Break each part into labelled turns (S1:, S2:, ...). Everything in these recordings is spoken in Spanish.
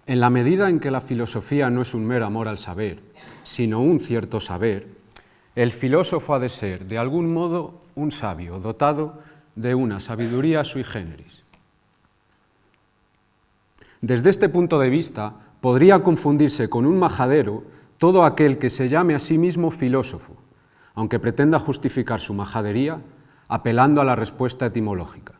S1: En la medida en que la filosofía no es un mero amor al saber, sino un cierto saber, el filósofo ha de ser, de algún modo, un sabio, dotado de una sabiduría sui generis. Desde este punto de vista, podría confundirse con un majadero todo aquel que se llame a sí mismo filósofo, aunque pretenda justificar su majadería apelando a la respuesta etimológica.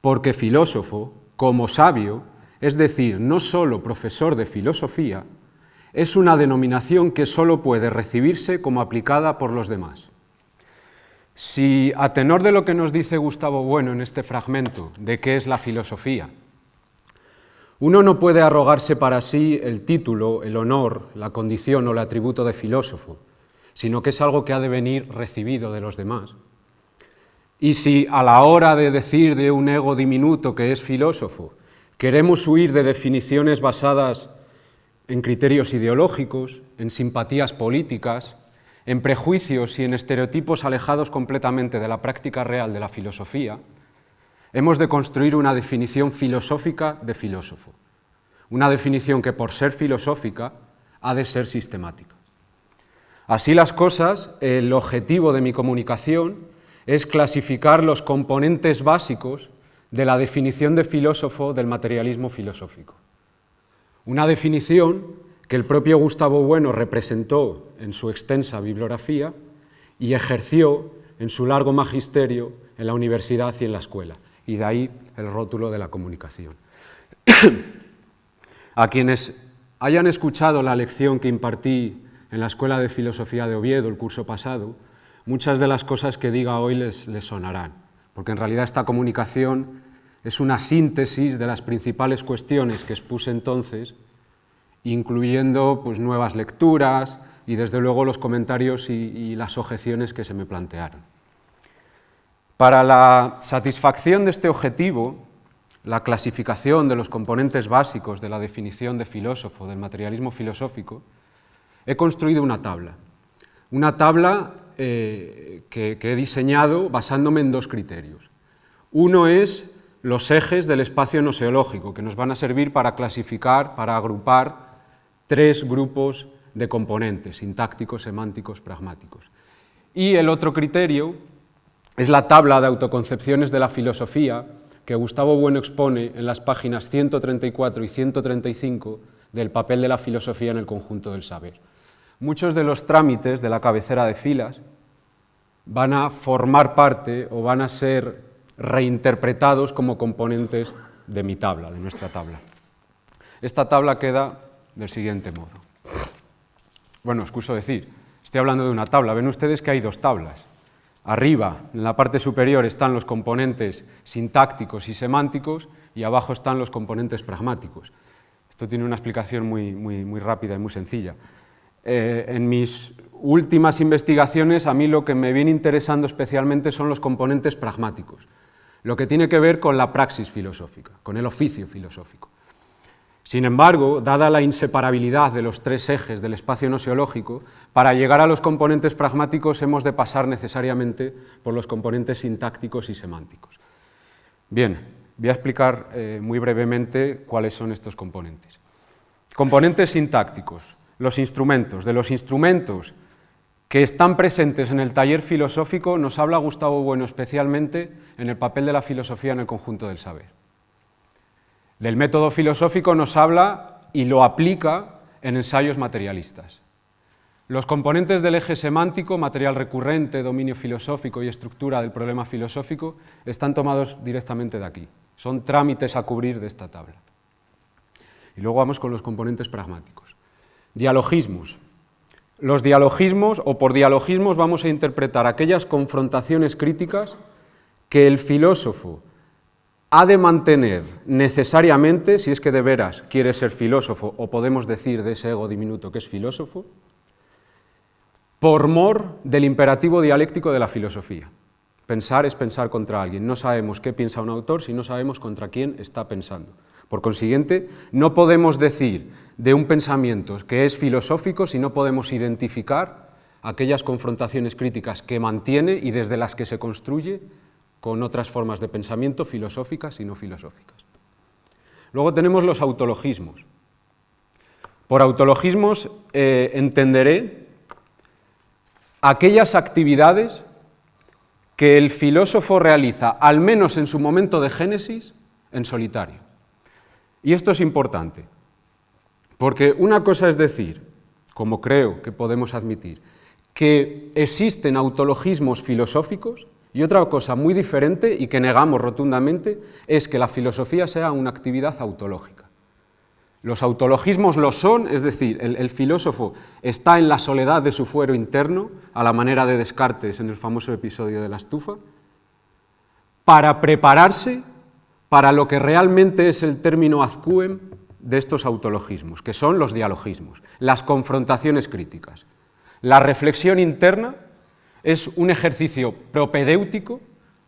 S1: Porque filósofo, como sabio, es decir, no solo profesor de filosofía, es una denominación que solo puede recibirse como aplicada por los demás. Si, a tenor de lo que nos dice Gustavo Bueno en este fragmento de qué es la filosofía, uno no puede arrogarse para sí el título, el honor, la condición o el atributo de filósofo, sino que es algo que ha de venir recibido de los demás. Y si a la hora de decir de un ego diminuto que es filósofo, queremos huir de definiciones basadas en criterios ideológicos, en simpatías políticas, en prejuicios y en estereotipos alejados completamente de la práctica real de la filosofía, hemos de construir una definición filosófica de filósofo, una definición que por ser filosófica ha de ser sistemática. Así las cosas, el objetivo de mi comunicación es clasificar los componentes básicos de la definición de filósofo del materialismo filosófico. Una definición que el propio Gustavo Bueno representó en su extensa bibliografía y ejerció en su largo magisterio en la universidad y en la escuela, y de ahí el rótulo de la comunicación. A quienes hayan escuchado la lección que impartí en la Escuela de Filosofía de Oviedo el curso pasado, muchas de las cosas que diga hoy les sonarán, porque en realidad esta comunicación es una síntesis de las principales cuestiones que expuse entonces, incluyendo pues, nuevas lecturas y desde luego los comentarios y las objeciones que se me plantearon. Para la satisfacción de este objetivo, la clasificación de los componentes básicos de la definición de filósofo, del materialismo filosófico, he construido una tabla que he diseñado basándome en dos criterios. Uno es los ejes del espacio noseológico, que nos van a servir para clasificar, para agrupar tres grupos de componentes, sintácticos, semánticos, pragmáticos. Y el otro criterio es la tabla de autoconcepciones de la filosofía que Gustavo Bueno expone en las páginas 134 y 135 del papel de la filosofía en el conjunto del saber. Muchos de los trámites de la cabecera de filas van a formar parte o van a ser reinterpretados como componentes de mi tabla, de nuestra tabla. Esta tabla queda del siguiente modo. Bueno, excuso decir, estoy hablando de una tabla. Ven ustedes que hay dos tablas. Arriba, en la parte superior, están los componentes sintácticos y semánticos y abajo están los componentes pragmáticos. Esto tiene una explicación muy rápida y muy sencilla. En mis últimas investigaciones, a mí lo que me viene interesando especialmente son los componentes pragmáticos, lo que tiene que ver con la praxis filosófica, con el oficio filosófico. Sin embargo, dada la inseparabilidad de los tres ejes del espacio noseológico, para llegar a los componentes pragmáticos hemos de pasar necesariamente por los componentes sintácticos y semánticos. Bien, voy a explicar muy brevemente cuáles son estos componentes. Componentes sintácticos, los instrumentos. De los instrumentos que están presentes en el taller filosófico nos habla Gustavo Bueno especialmente en el papel de la filosofía en el conjunto del saber. Del método filosófico nos habla y lo aplica en ensayos materialistas. Los componentes del eje semántico, material recurrente, dominio filosófico y estructura del problema filosófico, están tomados directamente de aquí. Son trámites a cubrir de esta tabla. Y luego vamos con los componentes pragmáticos. Dialogismos. Los dialogismos, o por dialogismos vamos a interpretar aquellas confrontaciones críticas que el filósofo ha de mantener necesariamente, si es que de veras quiere ser filósofo, o podemos decir de ese ego diminuto que es filósofo, por mor del imperativo dialéctico de la filosofía. Pensar es pensar contra alguien. No sabemos qué piensa un autor si no sabemos contra quién está pensando. Por consiguiente, no podemos decir de un pensamiento que es filosófico si no podemos identificar aquellas confrontaciones críticas que mantiene y desde las que se construye con otras formas de pensamiento filosóficas y no filosóficas. Luego tenemos los autologismos. Por autologismos entenderé aquellas actividades que el filósofo realiza, al menos en su momento de génesis, en solitario. Y esto es importante, porque una cosa es decir, como creo que podemos admitir, que existen autologismos filosóficos, y otra cosa muy diferente y que negamos rotundamente es que la filosofía sea una actividad autológica. Los autologismos lo son, es decir, el filósofo está en la soledad de su fuero interno, a la manera de Descartes en el famoso episodio de la estufa, para prepararse para lo que realmente es el término ad quem de estos autologismos, que son los dialogismos, las confrontaciones críticas. La reflexión interna es un ejercicio propedéutico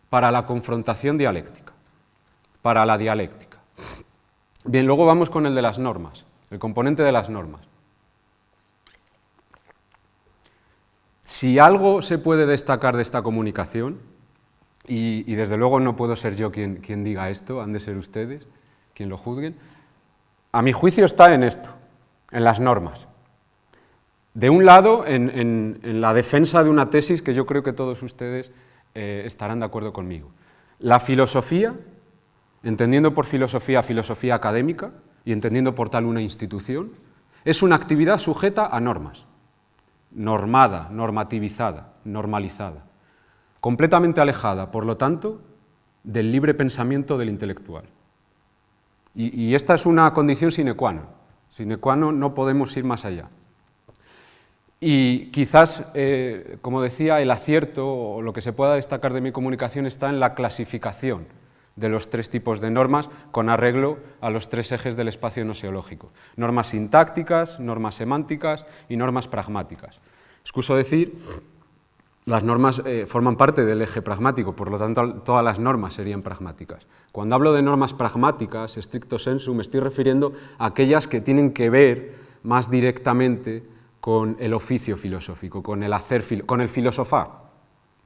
S1: para la confrontación dialéctica, para la dialéctica. Bien, luego vamos con el de las normas, el componente de las normas. Si algo se puede destacar de esta comunicación, y desde luego no puedo ser yo quien diga esto, han de ser ustedes quien lo juzguen, a mi juicio está en esto, en las normas. De un lado, en la defensa de una tesis que yo creo que todos ustedes estarán de acuerdo conmigo. La filosofía, entendiendo por filosofía, filosofía académica, y entendiendo por tal una institución, es una actividad sujeta a normas, normada, normativizada, normalizada, completamente alejada, por lo tanto, del libre pensamiento del intelectual. Y esta es una condición sine qua non no podemos ir más allá. Y quizás, como decía, el acierto o lo que se pueda destacar de mi comunicación está en la clasificación de los tres tipos de normas con arreglo a los tres ejes del espacio noseológico. Normas sintácticas, normas semánticas y normas pragmáticas. Excuso decir, las normas forman parte del eje pragmático, por lo tanto todas las normas serían pragmáticas. Cuando hablo de normas pragmáticas, stricto sensu, me estoy refiriendo a aquellas que tienen que ver más directamente con el oficio filosófico, con el hacer, con el filosofar,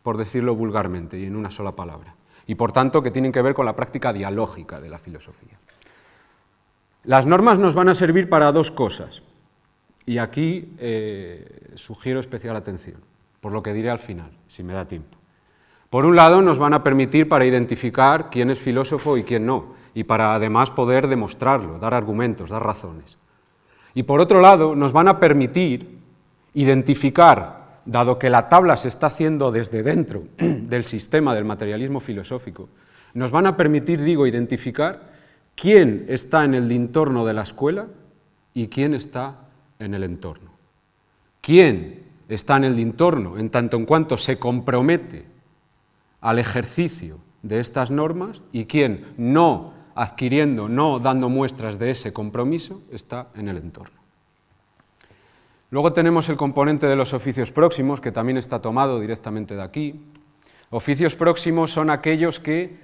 S1: por decirlo vulgarmente y en una sola palabra, y por tanto que tienen que ver con la práctica dialógica de la filosofía. Las normas nos van a servir para dos cosas, y aquí sugiero especial atención, por lo que diré al final, si me da tiempo. Por un lado, nos van a permitir para identificar quién es filósofo y quién no, y para además poder demostrarlo, dar argumentos, dar razones. Y por otro lado, nos van a permitir identificar, dado que la tabla se está haciendo desde dentro del sistema del materialismo filosófico, nos van a permitir, digo, identificar quién está en el entorno de la escuela y quién está en el entorno. Quién está en el entorno en tanto en cuanto se compromete al ejercicio de estas normas y quién no adquiriendo, no dando muestras de ese compromiso, está en el entorno. Luego tenemos el componente de los oficios próximos, que también está tomado directamente de aquí. Oficios próximos son aquellos que,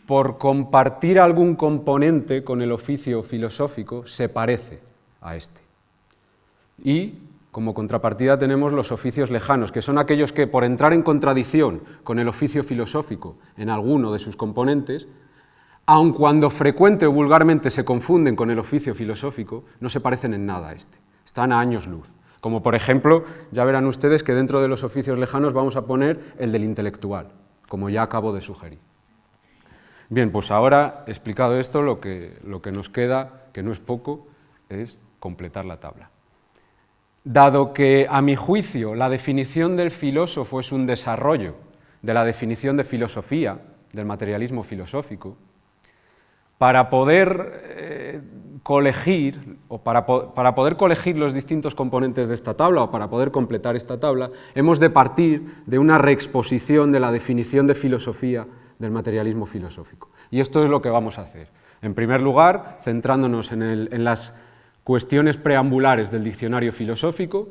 S1: por compartir algún componente con el oficio filosófico, se parece a este. Y, como contrapartida, tenemos los oficios lejanos, que son aquellos que, por entrar en contradicción con el oficio filosófico en alguno de sus componentes, aun cuando frecuente o vulgarmente se confunden con el oficio filosófico, no se parecen en nada a este, están a años luz. Como por ejemplo, ya verán ustedes que dentro de los oficios lejanos vamos a poner el del intelectual, como ya acabo de sugerir. Bien, pues ahora, explicado esto, lo que nos queda, que no es poco, es completar la tabla. Dado que, a mi juicio, la definición del filósofo es un desarrollo de la definición de filosofía, del materialismo filosófico, para poder colegir, o para poder colegir los distintos componentes de esta tabla, o para poder completar esta tabla, hemos de partir de una reexposición de la definición de filosofía del materialismo filosófico. Y esto es lo que vamos a hacer. En primer lugar, centrándonos en las cuestiones preambulares del diccionario filosófico,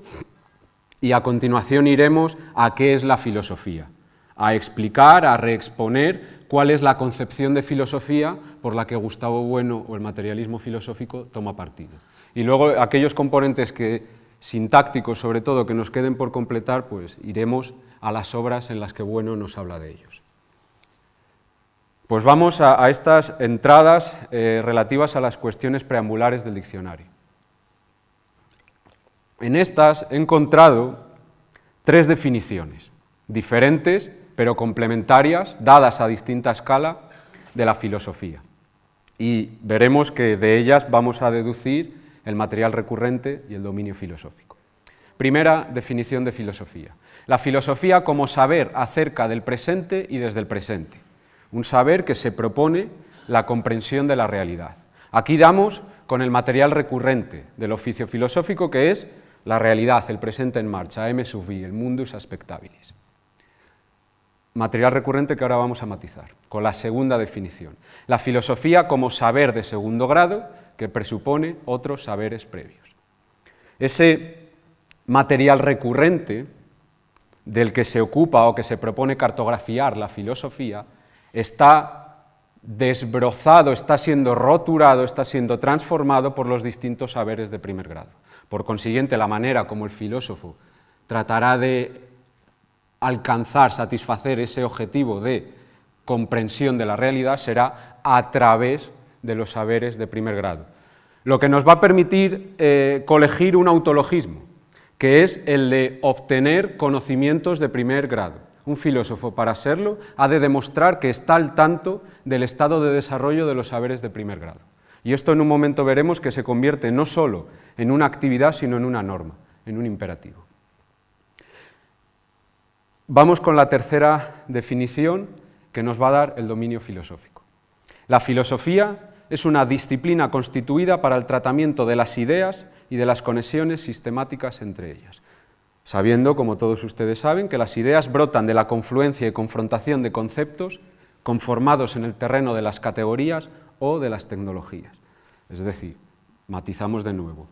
S1: y a continuación iremos a qué es la filosofía, a explicar, a reexponer cuál es la concepción de filosofía por la que Gustavo Bueno o el materialismo filosófico toma partido. Y luego aquellos componentes sintácticos, sobre todo, que nos queden por completar, pues iremos a las obras en las que Bueno nos habla de ellos. Pues vamos a estas entradas relativas a las cuestiones preambulares del diccionario. En estas he encontrado 3 definiciones, diferentes pero complementarias, dadas a distinta escala, de la filosofía. Y veremos que de ellas vamos a deducir el material recurrente y el dominio filosófico. Primera definición de filosofía. La filosofía como saber acerca del presente y desde el presente. Un saber que se propone la comprensión de la realidad. Aquí damos con el material recurrente del oficio filosófico, que es la realidad, el presente en marcha, M sub I, el mundus aspectabilis. Material recurrente que ahora vamos a matizar, con la segunda definición. La filosofía como saber de segundo grado que presupone otros saberes previos. Ese material recurrente del que se ocupa o que se propone cartografiar la filosofía está desbrozado, está siendo roturado, está siendo transformado por los distintos saberes de primer grado. Por consiguiente, la manera como el filósofo tratará de alcanzar, satisfacer ese objetivo de comprensión de la realidad será a través de los saberes de primer grado. Lo que nos va a permitir colegir un autologismo, que es el de obtener conocimientos de primer grado. Un filósofo, para serlo, ha de demostrar que está al tanto del estado de desarrollo de los saberes de primer grado. Y esto en un momento veremos que se convierte no solo en una actividad, sino en una norma, en un imperativo. Vamos con la tercera definición que nos va a dar el dominio filosófico. La filosofía es una disciplina constituida para el tratamiento de las ideas y de las conexiones sistemáticas entre ellas, sabiendo, como todos ustedes saben, que las ideas brotan de la confluencia y confrontación de conceptos conformados en el terreno de las categorías o de las tecnologías. Es decir, matizamos de nuevo,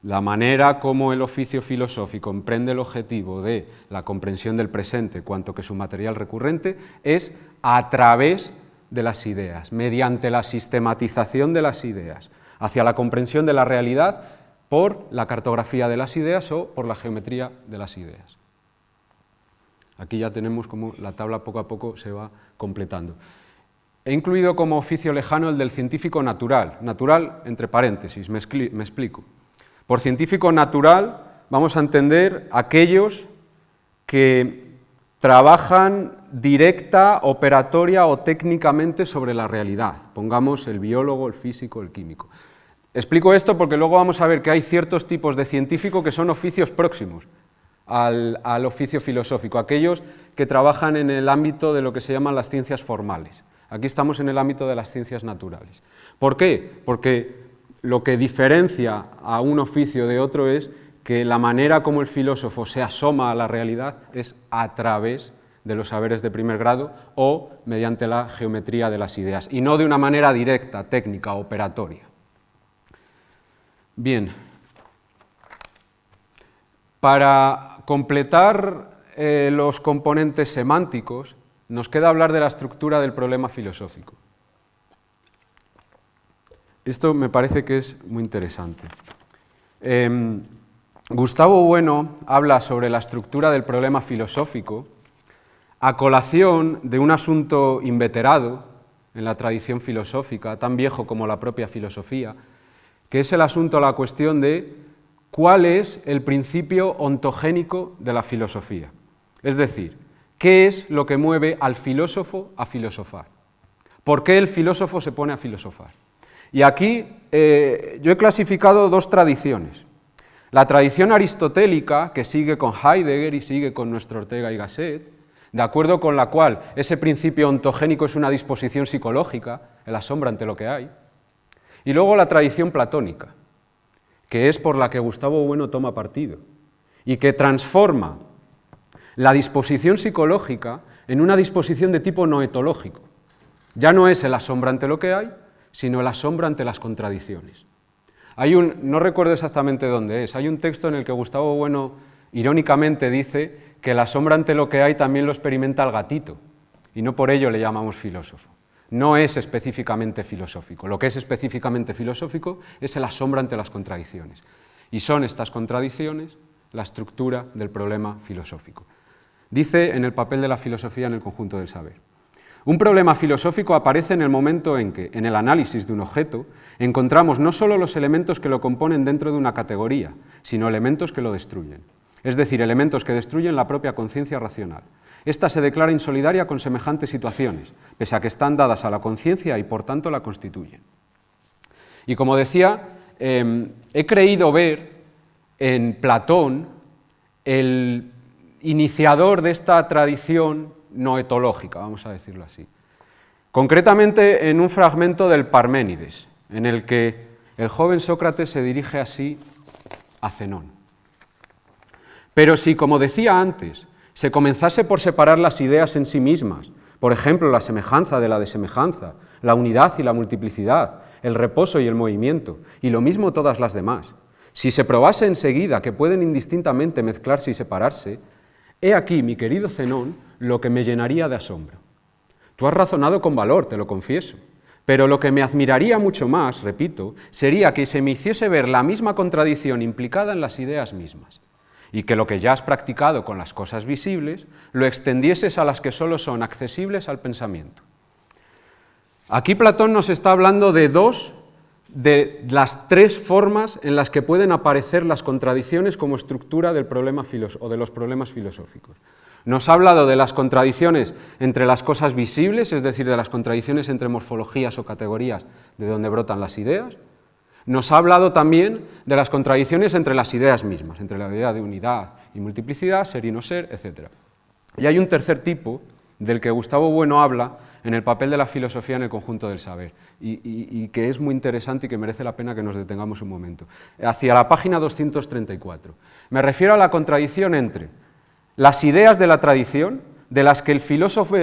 S1: la manera como el oficio filosófico emprende el objetivo de la comprensión del presente, cuanto que su material recurrente, es a través de las ideas, mediante la sistematización de las ideas, hacia la comprensión de la realidad por la cartografía de las ideas o por la geometría de las ideas. Aquí ya tenemos como la tabla poco a poco se va completando. He incluido como oficio lejano el del científico natural, natural entre paréntesis, me explico. Por científico natural vamos a entender aquellos que trabajan directa, operatoria o técnicamente sobre la realidad. Pongamos el biólogo, el físico, el químico. Explico esto porque luego vamos a ver que hay ciertos tipos de científico que son oficios próximos al oficio filosófico, aquellos que trabajan en el ámbito de lo que se llaman las ciencias formales. Aquí estamos en el ámbito de las ciencias naturales. ¿Por qué? Porque lo que diferencia a un oficio de otro es que la manera como el filósofo se asoma a la realidad es a través de los saberes de primer grado o mediante la geometría de las ideas, y no de una manera directa, técnica, operatoria. Bien, para completar los componentes semánticos, nos queda hablar de la estructura del problema filosófico. Esto me parece que es muy interesante. Gustavo Bueno habla sobre la estructura del problema filosófico a colación de un asunto inveterado en la tradición filosófica, tan viejo como la propia filosofía, que es el asunto, la cuestión de cuál es el principio ontogénico de la filosofía. Es decir, ¿qué es lo que mueve al filósofo a filosofar? ¿Por qué el filósofo se pone a filosofar? Y aquí yo he clasificado 2 tradiciones. La tradición aristotélica, que sigue con Heidegger y sigue con nuestro Ortega y Gasset, de acuerdo con la cual ese principio ontogénico es una disposición psicológica, el asombro ante lo que hay. Y luego la tradición platónica, que es por la que Gustavo Bueno toma partido, y que transforma la disposición psicológica en una disposición de tipo noetológico. Ya no es el asombro ante lo que hay, sino el asombro ante las contradicciones. No recuerdo exactamente dónde es, hay un texto en el que Gustavo Bueno irónicamente dice que el asombro ante lo que hay también lo experimenta el gatito, y no por ello le llamamos filósofo. No es específicamente filosófico, lo que es específicamente filosófico es el asombro ante las contradicciones, y son estas contradicciones la estructura del problema filosófico. Dice en el papel de la filosofía en el conjunto del saber: Un problema filosófico aparece en el momento en que, en el análisis de un objeto, encontramos no solo los elementos que lo componen dentro de una categoría, sino elementos que lo destruyen, es decir, elementos que destruyen la propia conciencia racional. Esta se declara insolidaria con semejantes situaciones, pese a que están dadas a la conciencia y por tanto la constituyen. Y como decía, he creído ver en Platón el iniciador de esta tradición noetológica, vamos a decirlo así. Concretamente en un fragmento del Parménides, en el que el joven Sócrates se dirige así a Zenón. Pero si, como decía antes, se comenzase por separar las ideas en sí mismas, por ejemplo, la semejanza de la desemejanza, la unidad y la multiplicidad, el reposo y el movimiento, y lo mismo todas las demás, si se probase enseguida que pueden indistintamente mezclarse y separarse, he aquí, mi querido Zenón, lo que me llenaría de asombro. Tú has razonado con valor, te lo confieso, pero lo que me admiraría mucho más, repito, sería que se me hiciese ver la misma contradicción implicada en las ideas mismas, y que lo que ya has practicado con las cosas visibles, lo extendieses a las que solo son accesibles al pensamiento. Aquí Platón nos está hablando de dos de las tres formas en las que pueden aparecer las contradicciones como estructura del problema o de los problemas filosóficos. Nos ha hablado de las contradicciones entre las cosas visibles, es decir, de las contradicciones entre morfologías o categorías de donde brotan las ideas. Nos ha hablado también de las contradicciones entre las ideas mismas, entre la idea de unidad y multiplicidad, ser y no ser, etc. Y hay un tercer tipo del que Gustavo Bueno habla en el papel de la filosofía en el conjunto del saber, y que es muy interesante y que merece la pena que nos detengamos un momento. Hacia la página 234. Me refiero a la contradicción entre las ideas de la tradición, de las que el filósofo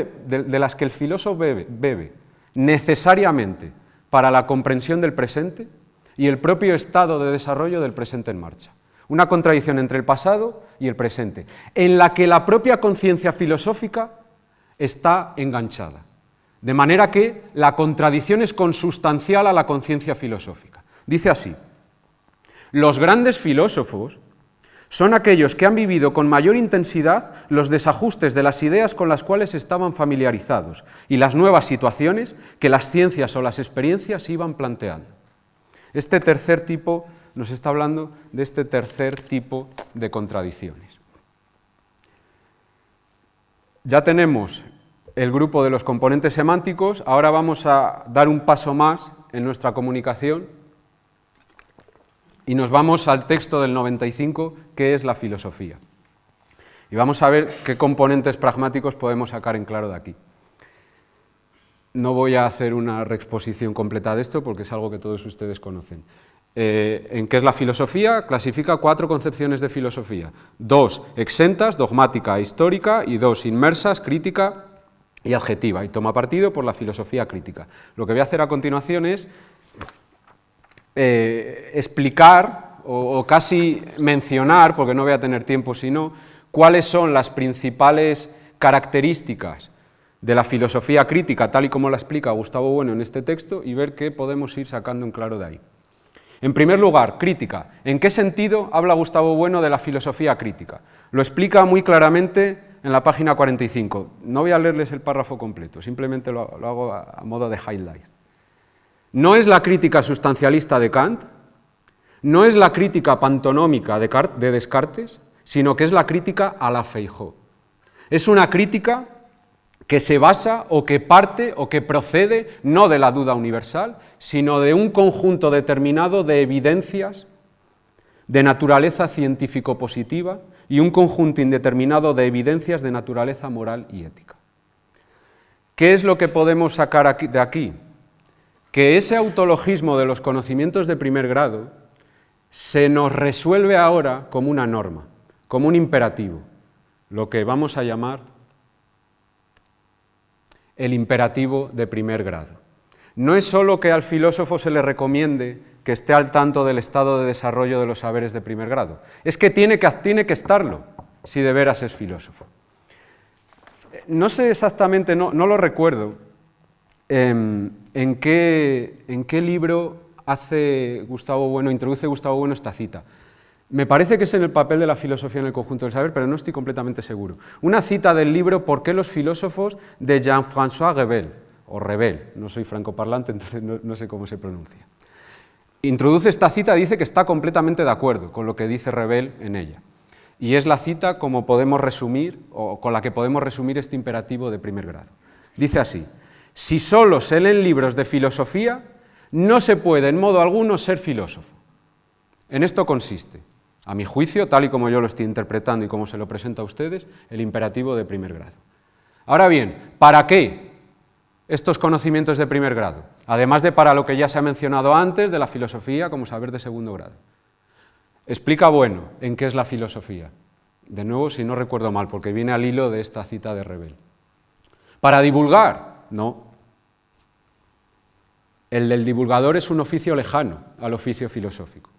S1: bebe necesariamente para la comprensión del presente, y el propio estado de desarrollo del presente en marcha. Una contradicción entre el pasado y el presente, en la que la propia conciencia filosófica está enganchada. De manera que la contradicción es consustancial a la conciencia filosófica. Dice así: los grandes filósofos son aquellos que han vivido con mayor intensidad los desajustes de las ideas con las cuales estaban familiarizados y las nuevas situaciones que las ciencias o las experiencias iban planteando. Este tercer tipo nos está hablando de este tercer tipo de contradicciones. Ya tenemos el grupo de los componentes semánticos, ahora vamos a dar un paso más en nuestra comunicación y nos vamos al texto del 95, que es la filosofía. Y vamos a ver qué componentes pragmáticos podemos sacar en claro de aquí. No voy a hacer una reexposición completa de esto porque es algo que todos ustedes conocen. ¿En qué es la filosofía? Clasifica 4 concepciones de filosofía. 2 exentas, dogmática e histórica, y 2 inmersas, crítica y adjetiva, y toma partido por la filosofía crítica. Lo que voy a hacer a continuación es explicar o casi mencionar, porque no voy a tener tiempo si no, cuáles son las principales características de la filosofía crítica, tal y como la explica Gustavo Bueno en este texto, y ver qué podemos ir sacando en claro de ahí. En primer lugar, crítica. ¿En qué sentido habla Gustavo Bueno de la filosofía crítica? Lo explica muy claramente en la página 45. No voy a leerles el párrafo completo, simplemente lo hago a modo de highlight. No es la crítica sustancialista de Kant, no es la crítica pantonómica de Descartes, sino que es la crítica a la Feijóo. Es una crítica que se basa o que parte o que procede no de la duda universal, sino de un conjunto determinado de evidencias de naturaleza científico-positiva y un conjunto indeterminado de evidencias de naturaleza moral y ética. ¿Qué es lo que podemos sacar de aquí? Que ese autologismo de los conocimientos de primer grado se nos resuelve ahora como una norma, como un imperativo, lo que vamos a llamar el imperativo de primer grado. No es solo que al filósofo se le recomiende que esté al tanto del estado de desarrollo de los saberes de primer grado, es que tiene que estarlo, si de veras es filósofo. No sé exactamente, no lo recuerdo, en qué libro introduce Gustavo Bueno esta cita. Me parece que es en el papel de la filosofía en el conjunto del saber, pero no estoy completamente seguro. Una cita del libro ¿Por qué los filósofos?, de Jean-François Revel, o Revel, no soy francoparlante, entonces no sé cómo se pronuncia. Introduce esta cita y dice que está completamente de acuerdo con lo que dice Revel en ella. Y es la cita como podemos resumir, o con la que podemos resumir este imperativo de primer grado. Dice así: si solo se leen libros de filosofía, no se puede en modo alguno ser filósofo. En esto consiste, a mi juicio, tal y como yo lo estoy interpretando y como se lo presento a ustedes, el imperativo de primer grado. Ahora bien, ¿para qué estos conocimientos de primer grado? Además de para lo que ya se ha mencionado antes de la filosofía como saber de segundo grado. Explica Bueno en qué es la filosofía. De nuevo, si no recuerdo mal, porque viene al hilo de esta cita de Revel. ¿Para divulgar? No. El del divulgador es un oficio lejano al oficio filosófico.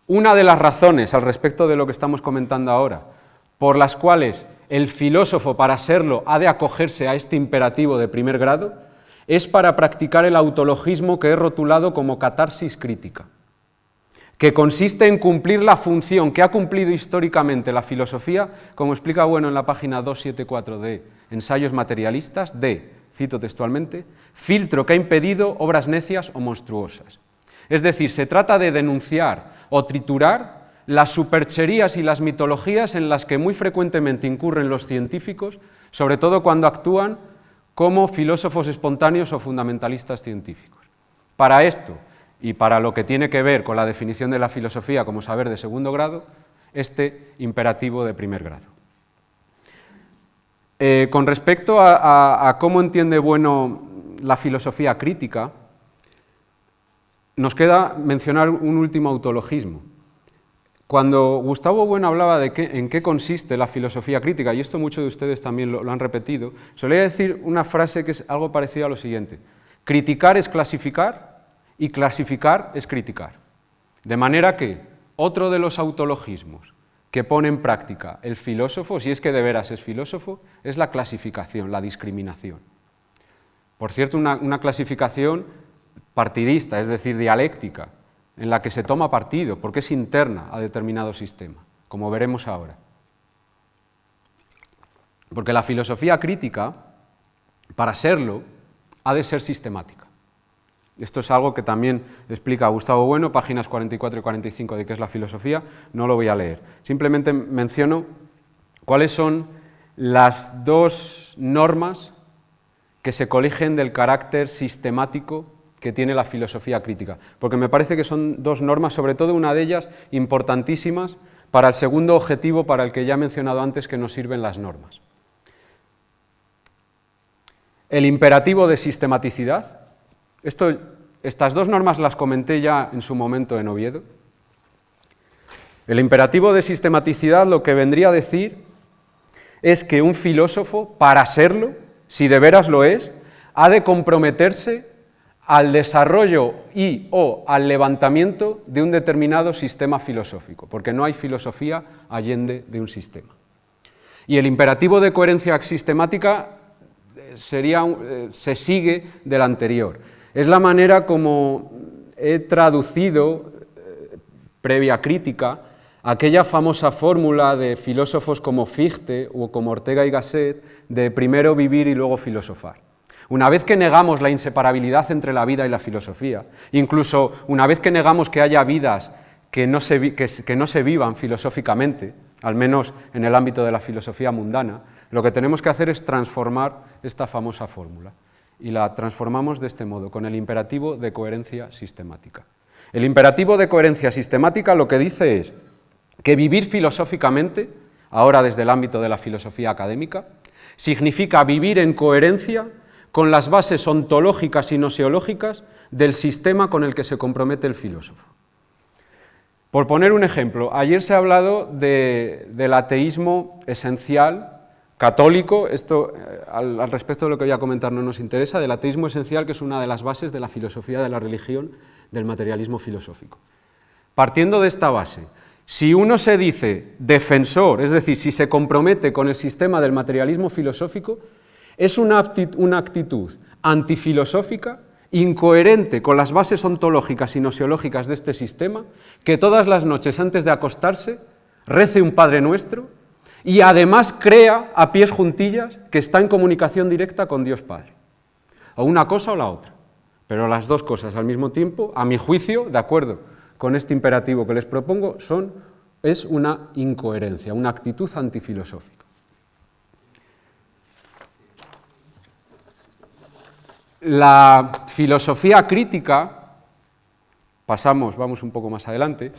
S1: Una de las razones al respecto de lo que estamos comentando ahora, por las cuales el filósofo, para serlo, ha de acogerse a este imperativo de primer grado, es para practicar el autologismo que he rotulado como catarsis crítica, que consiste en cumplir la función que ha cumplido históricamente la filosofía, como explica Bueno en la página 274 de Ensayos materialistas, de, cito textualmente, filtro que ha impedido obras necias o monstruosas. Es decir, se trata de denunciar o triturar las supercherías y las mitologías en las que muy frecuentemente incurren los científicos, sobre todo cuando actúan como filósofos espontáneos o fundamentalistas científicos. Para esto, y para lo que tiene que ver con la definición de la filosofía como saber de segundo grado, este imperativo de primer grado. Con respecto a cómo entiende Bueno la filosofía crítica, nos queda mencionar un último autologismo. Cuando Gustavo Bueno hablaba de en qué consiste la filosofía crítica, y esto muchos de ustedes también lo han repetido, solía decir una frase que es algo parecido a lo siguiente: criticar es clasificar y clasificar es criticar. De manera que otro de los autologismos que pone en práctica el filósofo, si es que de veras es filósofo, es la clasificación, la discriminación. Por cierto, una clasificación partidista, es decir, dialéctica, en la que se toma partido, porque es interna a determinado sistema, como veremos ahora. Porque la filosofía crítica, para serlo, ha de ser sistemática. Esto es algo que también explica Gustavo Bueno, páginas 44 y 45 de qué es la filosofía, no lo voy a leer. Simplemente menciono cuáles son las dos normas que se coligen del carácter sistemático que tiene la filosofía crítica, porque me parece que son dos normas, sobre todo una de ellas, importantísimas para el segundo objetivo para el que ya he mencionado antes que nos sirven las normas. El imperativo de sistematicidad, estas dos normas las comenté ya en su momento en Oviedo. El imperativo de sistematicidad lo que vendría a decir es que un filósofo, para serlo, si de veras lo es, ha de comprometerse al desarrollo y o al levantamiento de un determinado sistema filosófico, porque no hay filosofía allende de un sistema. Y el imperativo de coherencia sistemática se sigue del anterior. Es la manera como he traducido, previa crítica, aquella famosa fórmula de filósofos como Fichte o como Ortega y Gasset de primero vivir y luego filosofar. Una vez que negamos la inseparabilidad entre la vida y la filosofía, incluso una vez que negamos que haya vidas que no se vivan filosóficamente, al menos en el ámbito de la filosofía mundana, lo que tenemos que hacer es transformar esta famosa fórmula. Y la transformamos de este modo, con el imperativo de coherencia sistemática. El imperativo de coherencia sistemática lo que dice es que vivir filosóficamente, ahora desde el ámbito de la filosofía académica, significa vivir en coherencia con las bases ontológicas y noseológicas del sistema con el que se compromete el filósofo. Por poner un ejemplo, ayer se ha hablado del ateísmo esencial católico, esto al respecto de lo que voy a comentar no nos interesa, del ateísmo esencial, que es una de las bases de la filosofía de la religión, del materialismo filosófico. Partiendo de esta base, si uno se dice defensor, es decir, si se compromete con el sistema del materialismo filosófico, es una actitud antifilosófica incoherente con las bases ontológicas y nosiológicas de este sistema, que todas las noches antes de acostarse rece un Padre Nuestro y además crea a pies juntillas que está en comunicación directa con Dios Padre. O una cosa o la otra, pero las dos cosas al mismo tiempo, a mi juicio, de acuerdo con este imperativo que les propongo, es una incoherencia, una actitud antifilosófica. La filosofía crítica, vamos un poco más adelante,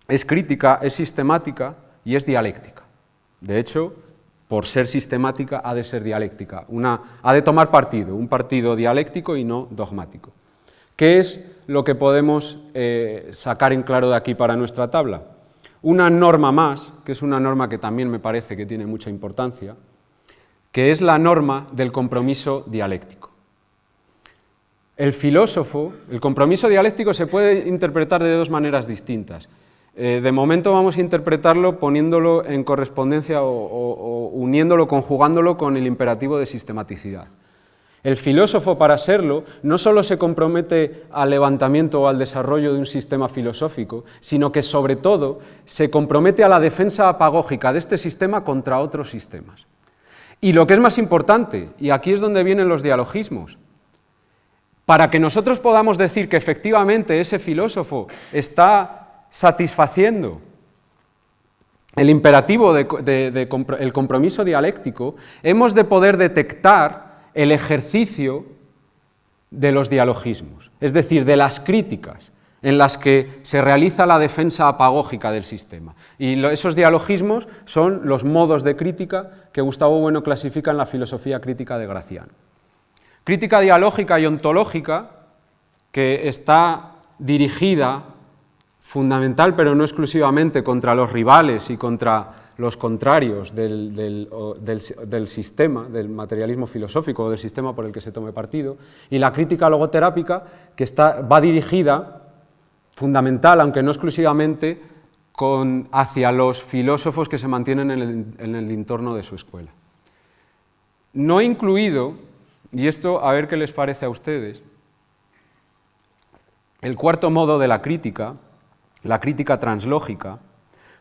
S1: es crítica, es sistemática y es dialéctica. De hecho, por ser sistemática ha de ser dialéctica, ha de tomar partido, un partido dialéctico y no dogmático. ¿Qué es lo que podemos sacar en claro de aquí para nuestra tabla? Una norma más, que es una norma que también me parece que tiene mucha importancia, que es la norma del compromiso dialéctico. El filósofo, el compromiso dialéctico se puede interpretar de dos maneras distintas. De momento vamos a interpretarlo poniéndolo en correspondencia o uniéndolo, conjugándolo con el imperativo de sistematicidad. El filósofo, para serlo, no solo se compromete al levantamiento o al desarrollo de un sistema filosófico, sino que sobre todo se compromete a la defensa apagógica de este sistema contra otros sistemas. Y lo que es más importante, y aquí es donde vienen los dialogismos, para que nosotros podamos decir que efectivamente ese filósofo está satisfaciendo el imperativo el compromiso dialéctico, hemos de poder detectar el ejercicio de los dialogismos, es decir, de las críticas en las que se realiza la defensa apagógica del sistema. Y esos dialogismos son los modos de crítica que Gustavo Bueno clasifica en la filosofía crítica de Graciano. Crítica dialógica y ontológica, que está dirigida fundamental, pero no exclusivamente, contra los rivales y contra los contrarios del sistema, del materialismo filosófico o del sistema por el que se tome partido, y la crítica logoterápica, que va dirigida, fundamental, aunque no exclusivamente, hacia los filósofos que se mantienen en el entorno de su escuela. No he incluido, y esto a ver qué les parece a ustedes, el cuarto modo de la crítica translógica,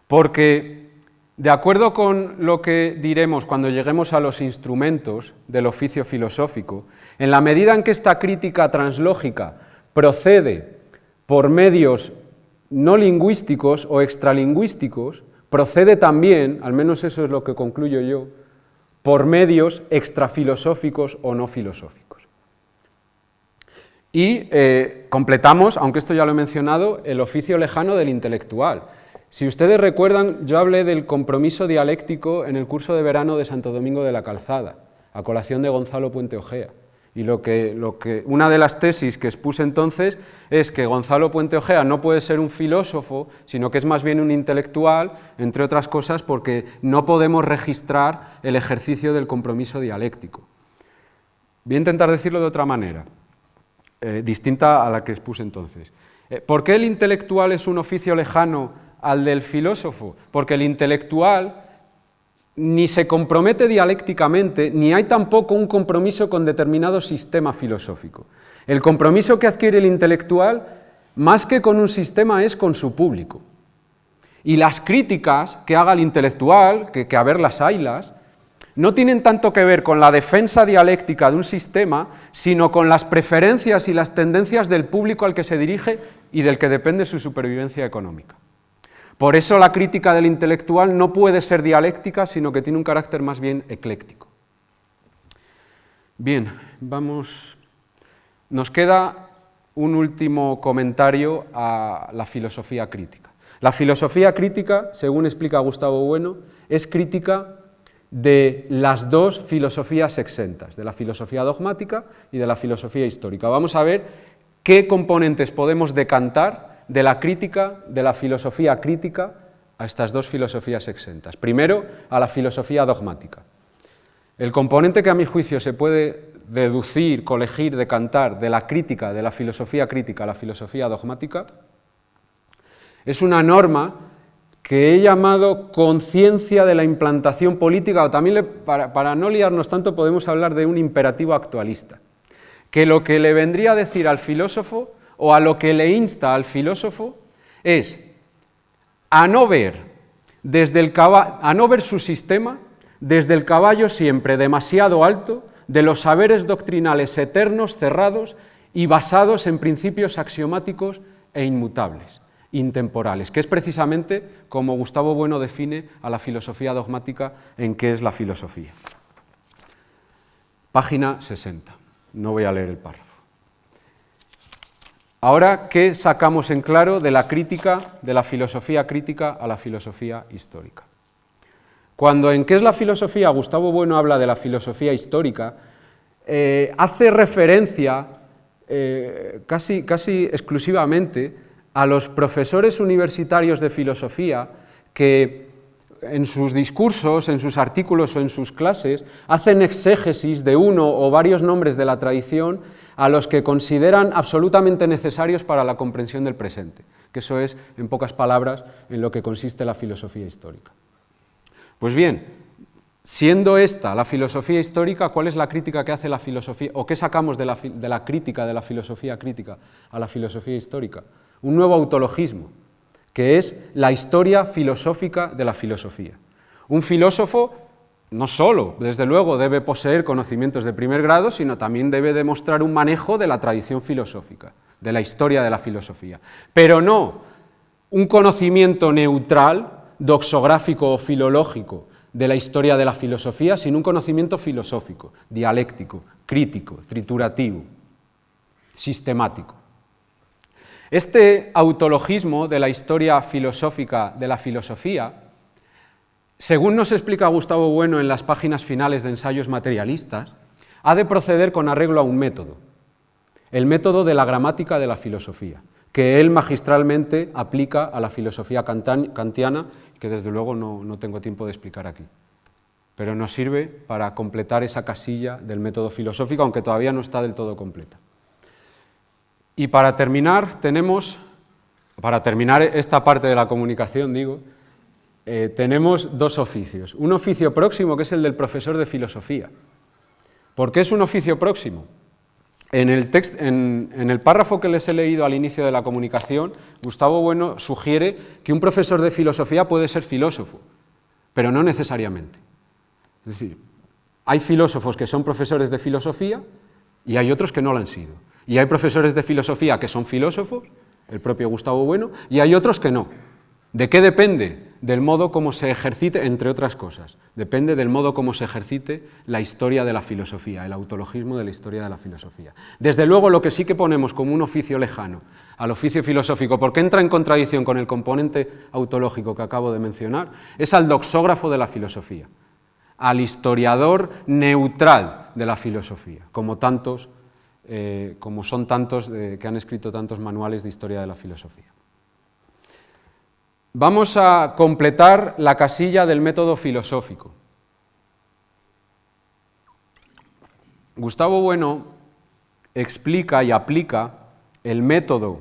S1: porque de acuerdo con lo que diremos cuando lleguemos a los instrumentos del oficio filosófico, en la medida en que esta crítica translógica procede por medios no lingüísticos o extralingüísticos, procede también, al menos eso es lo que concluyo yo, por medios extrafilosóficos o no filosóficos. Y completamos, aunque esto ya lo he mencionado, el oficio lejano del intelectual. Si ustedes recuerdan, yo hablé del compromiso dialéctico en el curso de verano de Santo Domingo de la Calzada, a colación de Gonzalo Puente Ojea. Y una de las tesis que expuse entonces es que Gonzalo Puente Ojea no puede ser un filósofo, sino que es más bien un intelectual, entre otras cosas porque no podemos registrar el ejercicio del compromiso dialéctico. Voy a intentar decirlo de otra manera, distinta a la que expuse entonces. ¿Por qué el intelectual es un oficio lejano al del filósofo? Porque el intelectual ni se compromete dialécticamente, ni hay tampoco un compromiso con determinado sistema filosófico. El compromiso que adquiere el intelectual, más que con un sistema, es con su público. Y las críticas que haga el intelectual, que a ver las haylas, no tienen tanto que ver con la defensa dialéctica de un sistema, sino con las preferencias y las tendencias del público al que se dirige y del que depende su supervivencia económica. Por eso la crítica del intelectual no puede ser dialéctica, sino que tiene un carácter más bien ecléctico. Bien, nos queda un último comentario a la filosofía crítica. La filosofía crítica, según explica Gustavo Bueno, es crítica de las dos filosofías exentas, de la filosofía dogmática y de la filosofía histórica. Vamos a ver qué componentes podemos decantar de la crítica, de la filosofía crítica, a estas dos filosofías exentas. Primero, a la filosofía dogmática. El componente que a mi juicio se puede deducir, colegir, decantar de la crítica, de la filosofía crítica a la filosofía dogmática, es una norma que he llamado conciencia de la implantación política, o también, para no liarnos tanto, podemos hablar de un imperativo actualista. que lo que le vendría a decir al filósofo, o a lo que le insta al filósofo, es a no ver su sistema desde el caballo siempre demasiado alto de los saberes doctrinales eternos, cerrados y basados en principios axiomáticos e inmutables, intemporales, que es precisamente como Gustavo Bueno define a la filosofía dogmática en qué es la filosofía. Página 60, no voy a leer el párrafo. Ahora, ¿qué sacamos en claro de la crítica, de la filosofía crítica a la filosofía histórica? Cuando en ¿Qué es la filosofía? Gustavo Bueno habla de la filosofía histórica, hace referencia casi exclusivamente a los profesores universitarios de filosofía que en sus discursos, en sus artículos o en sus clases hacen exégesis de uno o varios nombres de la tradición a los que consideran absolutamente necesarios para la comprensión del presente, que eso es, en pocas palabras, en lo que consiste la filosofía histórica. Pues bien, siendo esta la filosofía histórica, ¿cuál es la crítica que hace la filosofía, o qué sacamos de la crítica de la filosofía crítica a la filosofía histórica? Un nuevo autologismo, que es la historia filosófica de la filosofía. Un filósofo no solo, desde luego, debe poseer conocimientos de primer grado, sino también debe demostrar un manejo de la tradición filosófica, de la historia de la filosofía. Pero no un conocimiento neutral, doxográfico o filológico de la historia de la filosofía, sino un conocimiento filosófico, dialéctico, crítico, triturativo, sistemático. Este autologismo de la historia filosófica de la filosofía, según nos explica Gustavo Bueno en las páginas finales de Ensayos materialistas, ha de proceder con arreglo a un método, el método de la gramática de la filosofía, que él magistralmente aplica a la filosofía kantiana, que desde luego no tengo tiempo de explicar aquí, pero nos sirve para completar esa casilla del método filosófico, aunque todavía no está del todo completa. Y para terminar esta parte de la comunicación, tenemos dos oficios. Un oficio próximo, que es el del profesor de filosofía. ¿Por qué es un oficio próximo? En el párrafo que les he leído al inicio de la comunicación, Gustavo Bueno sugiere que un profesor de filosofía puede ser filósofo, pero no necesariamente. Es decir, hay filósofos que son profesores de filosofía y hay otros que no lo han sido. Y hay profesores de filosofía que son filósofos, el propio Gustavo Bueno, y hay otros que no. ¿De qué depende? Del modo como se ejercite, entre otras cosas, depende del modo como se ejercite la historia de la filosofía, el autologismo de la historia de la filosofía. Desde luego, lo que sí que ponemos como un oficio lejano al oficio filosófico, porque entra en contradicción con el componente autológico que acabo de mencionar, es al doxógrafo de la filosofía, al historiador neutral de la filosofía, como son tantos que han escrito tantos manuales de historia de la filosofía. Vamos a completar la casilla del método filosófico. Gustavo Bueno explica y aplica el método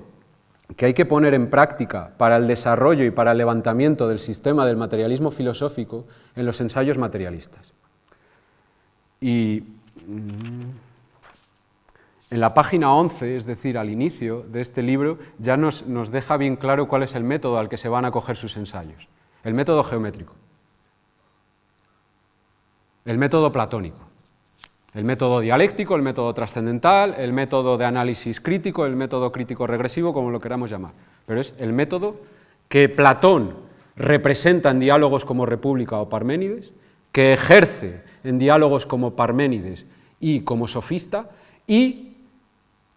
S1: que hay que poner en práctica para el desarrollo y para el levantamiento del sistema del materialismo filosófico en los ensayos materialistas. Y en la página 11, es decir, al inicio de este libro, ya nos deja bien claro cuál es el método al que se van a acoger sus ensayos. El método geométrico, el método platónico, el método dialéctico, el método trascendental, el método de análisis crítico, el método crítico regresivo, como lo queramos llamar. Pero es el método que Platón representa en diálogos como República o Parménides, que ejerce en diálogos como Parménides y como sofista, y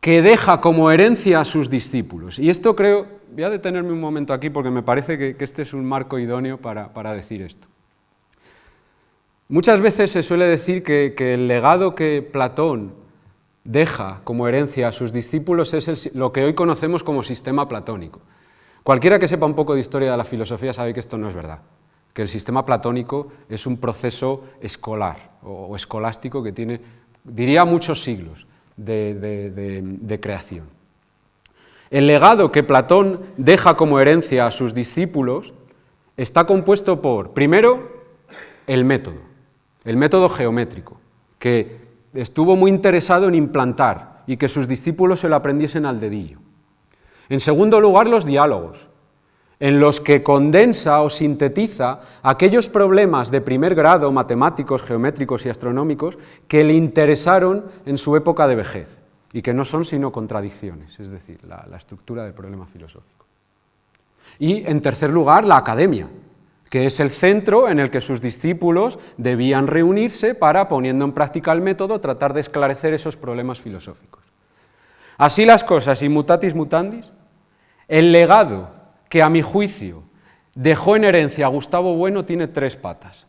S1: que deja como herencia a sus discípulos. Y esto creo, voy a detenerme un momento aquí porque me parece que este es un marco idóneo para decir esto. Muchas veces se suele decir que el legado que Platón deja como herencia a sus discípulos es lo que hoy conocemos como sistema platónico. Cualquiera que sepa un poco de historia de la filosofía sabe que esto no es verdad, que el sistema platónico es un proceso escolar o escolástico que tiene, diría, muchos siglos de creación. El legado que Platón deja como herencia a sus discípulos está compuesto por, primero, el método geométrico, que estuvo muy interesado en implantar y que sus discípulos se lo aprendiesen al dedillo. En segundo lugar, los diálogos, en los que condensa o sintetiza aquellos problemas de primer grado, matemáticos, geométricos y astronómicos, que le interesaron en su época de vejez, y que no son sino contradicciones, es decir, la estructura del problema filosófico. Y, en tercer lugar, la academia, que es el centro en el que sus discípulos debían reunirse para, poniendo en práctica el método, tratar de esclarecer esos problemas filosóficos. Así las cosas, y mutatis mutandis, el legado que a mi juicio dejó en herencia a Gustavo Bueno tiene tres patas.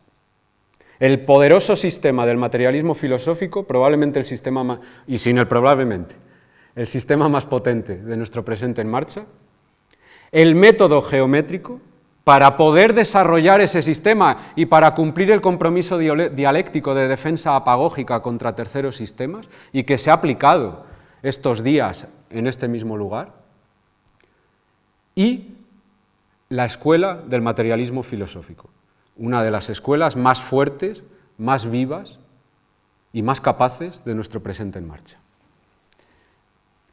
S1: El poderoso sistema del materialismo filosófico, probablemente el sistema más, y sin el probablemente, el sistema más potente de nuestro presente en marcha, el método geométrico, para poder desarrollar ese sistema y para cumplir el compromiso dialéctico de defensa apagógica contra terceros sistemas, y que se ha aplicado estos días en este mismo lugar, y la escuela del materialismo filosófico, una de las escuelas más fuertes, más vivas y más capaces de nuestro presente en marcha.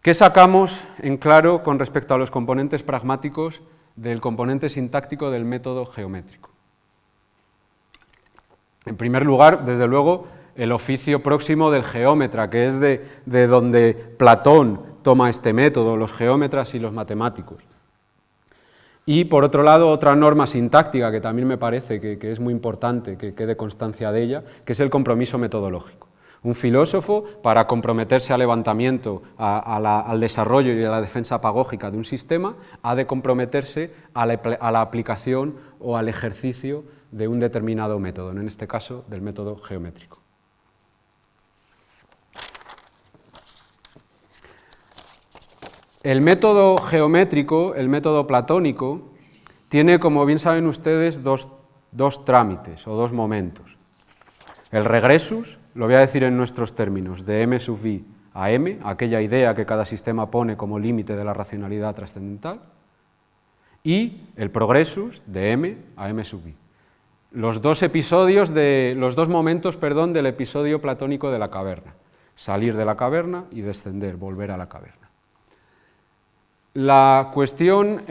S1: ¿Qué sacamos en claro con respecto a los componentes pragmáticos del componente sintáctico del método geométrico? En primer lugar, desde luego, el oficio próximo del geómetra, que es de donde Platón toma este método, los geómetras y los matemáticos. Y, por otro lado, otra norma sintáctica que también me parece que es muy importante que quede constancia de ella, que es el compromiso metodológico. Un filósofo, para comprometerse al levantamiento, al desarrollo y a la defensa apagógica de un sistema, ha de comprometerse a la aplicación o al ejercicio de un determinado método, en este caso del método geométrico. El método geométrico, el método platónico, tiene, como bien saben ustedes, dos trámites o dos momentos. El regresus, lo voy a decir en nuestros términos, de M sub i a M, aquella idea que cada sistema pone como límite de la racionalidad trascendental, y el progressus, de M a M sub i. Los dos momentos del episodio platónico de la caverna. Salir de la caverna y descender, volver a la caverna. La cuestión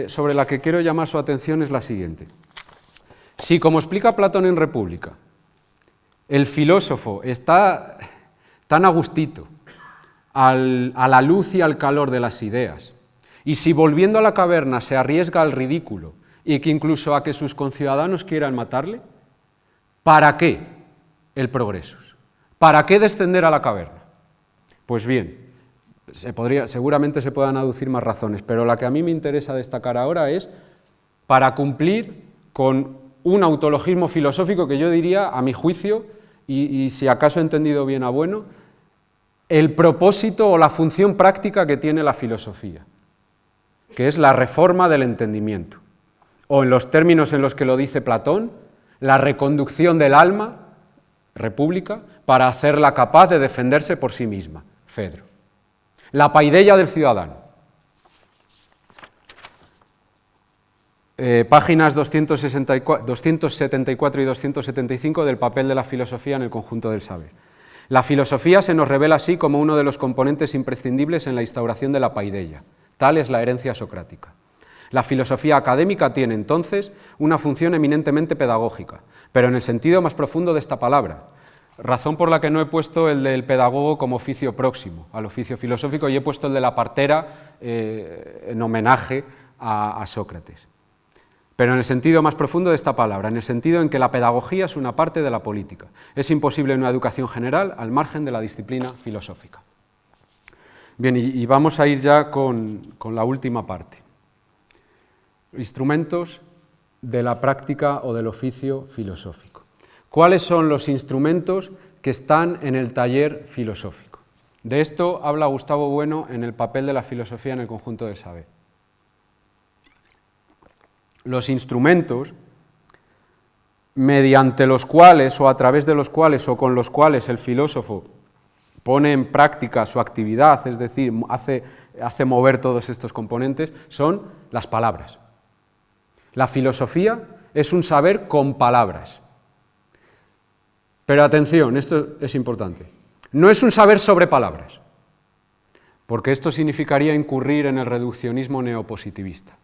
S1: sobre la que quiero llamar su atención es la siguiente. Si, como explica Platón en República, el filósofo está tan a gustito a la luz y al calor de las ideas, y si volviendo a la caverna se arriesga al ridículo y que incluso a que sus conciudadanos quieran matarle, ¿para qué el progresus? ¿Para qué descender a la caverna? Pues bien, seguramente se puedan aducir más razones, pero la que a mí me interesa destacar ahora es para cumplir con un autologismo filosófico que yo diría, a mi juicio, y si acaso he entendido bien a Bueno, el propósito o la función práctica que tiene la filosofía, que es la reforma del entendimiento, o en los términos en los que lo dice Platón, la reconducción del alma, República, para hacerla capaz de defenderse por sí misma, Fedro. La paideia del ciudadano. Páginas 274 y 275 del papel de la filosofía en el conjunto del saber. La filosofía se nos revela así como uno de los componentes imprescindibles en la instauración de la paideia. Tal es la herencia socrática. La filosofía académica tiene, entonces, una función eminentemente pedagógica, pero en el sentido más profundo de esta palabra, razón por la que no he puesto el del pedagogo como oficio próximo al oficio filosófico y he puesto el de la partera en homenaje a Sócrates. Pero en el sentido más profundo de esta palabra, en el sentido en que la pedagogía es una parte de la política. Es imposible una educación general al margen de la disciplina filosófica. Bien, y vamos a ir ya con la última parte. Instrumentos de la práctica o del oficio filosófico. ¿Cuáles son los instrumentos que están en el taller filosófico? De esto habla Gustavo Bueno en el papel de la filosofía en el conjunto del saber. Los instrumentos mediante los cuales o a través de los cuales o con los cuales el filósofo pone en práctica su actividad, es decir, hace mover todos estos componentes, son las palabras. La filosofía es un saber con palabras. Pero atención, esto es importante, no es un saber sobre palabras. porque esto significaría incurrir en el reduccionismo neopositivista.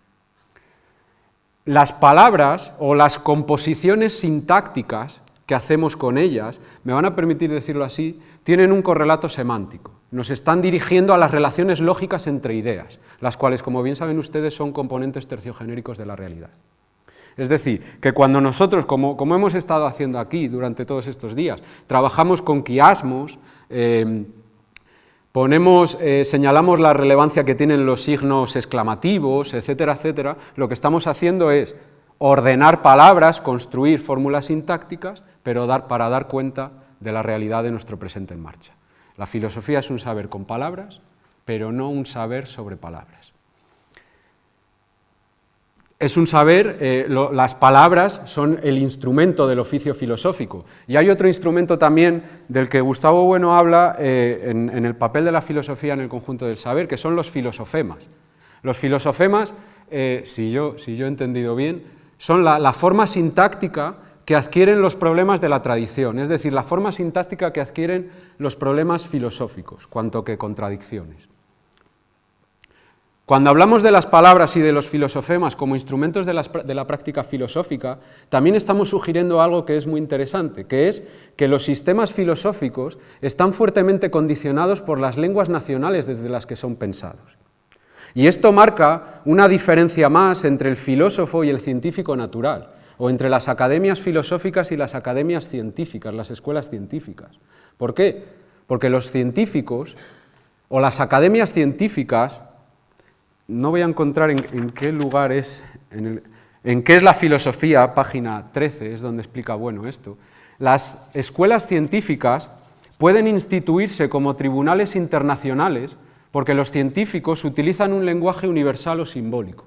S1: Las palabras o las composiciones sintácticas que hacemos con ellas, me van a permitir decirlo así, tienen un correlato semántico. Nos están dirigiendo a las relaciones lógicas entre ideas, las cuales, como bien saben ustedes, son componentes terciogenéricos de la realidad. Es decir, que cuando nosotros, como hemos estado haciendo aquí durante todos estos días, trabajamos con quiasmos, señalamos la relevancia que tienen los signos exclamativos, etcétera, etcétera, lo que estamos haciendo es ordenar palabras, construir fórmulas sintácticas, pero para dar cuenta de la realidad de nuestro presente en marcha. La filosofía es un saber con palabras, pero no un saber sobre palabras. Es un saber, las palabras son el instrumento del oficio filosófico. Y hay otro instrumento también del que Gustavo Bueno habla en el papel de la filosofía en el conjunto del saber, que son los filosofemas. Los filosofemas, si yo he entendido bien, son la forma sintáctica que adquieren los problemas de la tradición, es decir, la forma sintáctica que adquieren los problemas filosóficos, cuanto que contradicciones. Cuando hablamos de las palabras y de los filosofemas como instrumentos de la práctica filosófica, también estamos sugiriendo algo que es muy interesante, que es que los sistemas filosóficos están fuertemente condicionados por las lenguas nacionales desde las que son pensados. Y esto marca una diferencia más entre el filósofo y el científico natural, o entre las academias filosóficas y las academias científicas, las escuelas científicas. ¿Por qué? Porque los científicos, o las academias científicas, no voy a encontrar en qué lugar es, en qué es la filosofía, página 13, es donde explica Bueno esto. Las escuelas científicas pueden instituirse como tribunales internacionales porque los científicos utilizan un lenguaje universal o simbólico.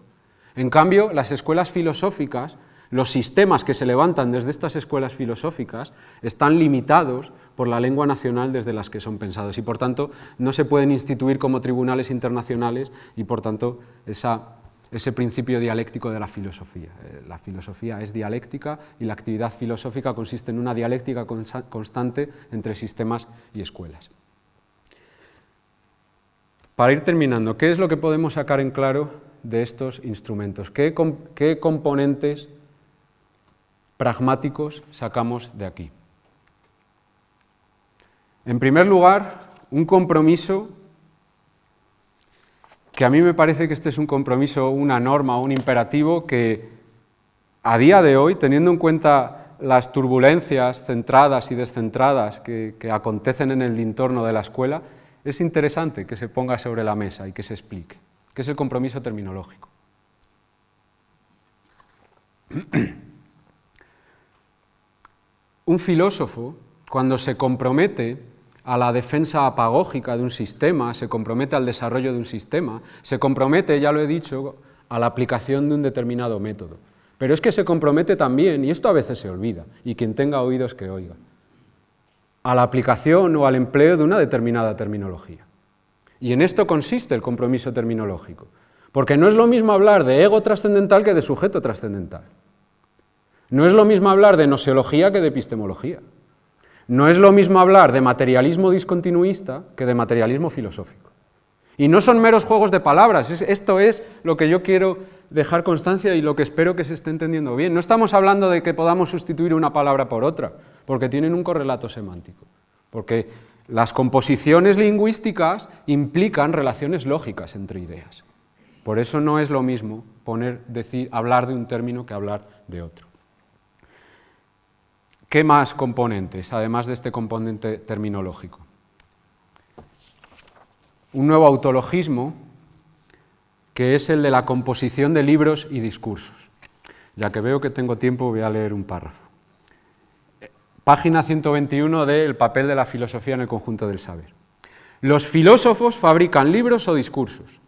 S1: En cambio, las escuelas filosóficas, los sistemas que se levantan desde estas escuelas filosóficas están limitados por la lengua nacional desde las que son pensados y por tanto no se pueden instituir como tribunales internacionales y por tanto ese principio dialéctico de la filosofía. La filosofía es dialéctica y la actividad filosófica consiste en una dialéctica constante entre sistemas y escuelas. Para ir terminando, ¿qué es lo que podemos sacar en claro de estos instrumentos? ¿Qué componentes pragmáticos sacamos de aquí? En primer lugar, un compromiso que a mí me parece que este es un compromiso, una norma, un imperativo que a día de hoy, teniendo en cuenta las turbulencias centradas y descentradas que acontecen en el entorno de la escuela, es interesante que se ponga sobre la mesa y que se explique, que es el compromiso terminológico. Un filósofo, cuando se compromete a la defensa apagógica de un sistema, se compromete al desarrollo de un sistema, se compromete, ya lo he dicho, a la aplicación de un determinado método. Pero es que se compromete también, y esto a veces se olvida, y quien tenga oídos que oiga, a la aplicación o al empleo de una determinada terminología. Y en esto consiste el compromiso terminológico, porque no es lo mismo hablar de ego trascendental que de sujeto trascendental. No es lo mismo hablar de gnoseología que de epistemología. No es lo mismo hablar de materialismo discontinuista que de materialismo filosófico. Y no son meros juegos de palabras, esto es lo que yo quiero dejar constancia y lo que espero que se esté entendiendo bien. No estamos hablando de que podamos sustituir una palabra por otra, porque tienen un correlato semántico, porque las composiciones lingüísticas implican relaciones lógicas entre ideas. Por eso no es lo mismo hablar de un término que hablar de otro. ¿Qué más componentes, además de este componente terminológico? Un nuevo autologismo, que es el de la composición de libros y discursos. Ya que veo que tengo tiempo, voy a leer un párrafo. Página 121 de El papel de la filosofía en el conjunto del saber. Los filósofos fabrican libros o discursos.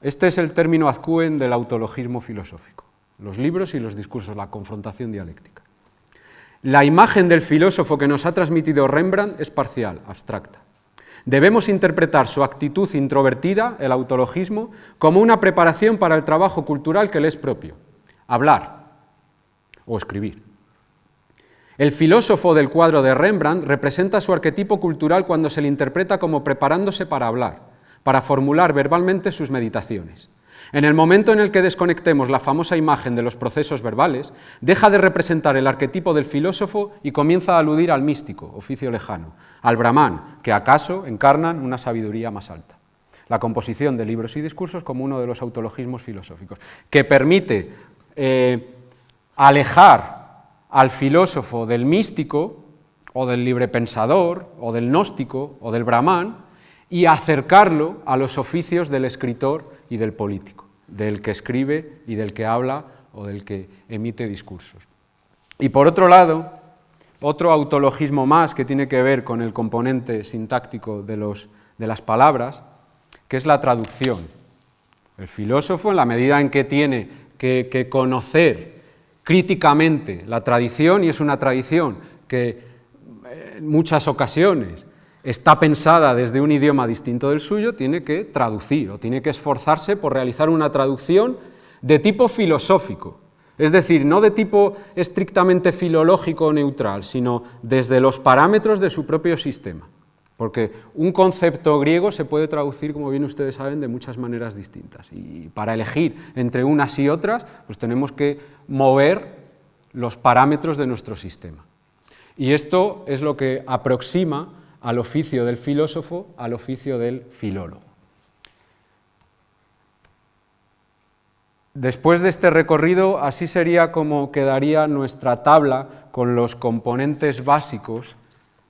S1: Este es el término ad quem del autologismo filosófico. Los libros y los discursos, la confrontación dialéctica. La imagen del filósofo que nos ha transmitido Rembrandt es parcial, abstracta. Debemos interpretar su actitud introvertida, el autologismo, como una preparación para el trabajo cultural que le es propio, hablar o escribir. El filósofo del cuadro de Rembrandt representa su arquetipo cultural cuando se le interpreta como preparándose para hablar, para formular verbalmente sus meditaciones. En el momento en el que desconectemos la famosa imagen de los procesos verbales, deja de representar el arquetipo del filósofo y comienza a aludir al místico, oficio lejano, al brahman, que acaso encarnan una sabiduría más alta. La composición de libros y discursos como uno de los autologismos filosóficos, que permite alejar al filósofo del místico, o del librepensador, o del gnóstico, o del brahman, y acercarlo a los oficios del escritor y del político, del que escribe y del que habla o del que emite discursos. Y por otro lado, otro autologismo más que tiene que ver con el componente sintáctico de las palabras, que es la traducción. El filósofo, en la medida en que tiene que conocer críticamente la tradición, y es una tradición que en muchas ocasiones está pensada desde un idioma distinto del suyo, tiene que traducir o tiene que esforzarse por realizar una traducción de tipo filosófico, es decir, no de tipo estrictamente filológico o neutral, sino desde los parámetros de su propio sistema, porque un concepto griego se puede traducir, como bien ustedes saben, de muchas maneras distintas, y para elegir entre unas y otras, pues tenemos que mover los parámetros de nuestro sistema. Y esto es lo que aproxima al oficio del filósofo, al oficio del filólogo. Después de este recorrido, así sería como quedaría nuestra tabla con los componentes básicos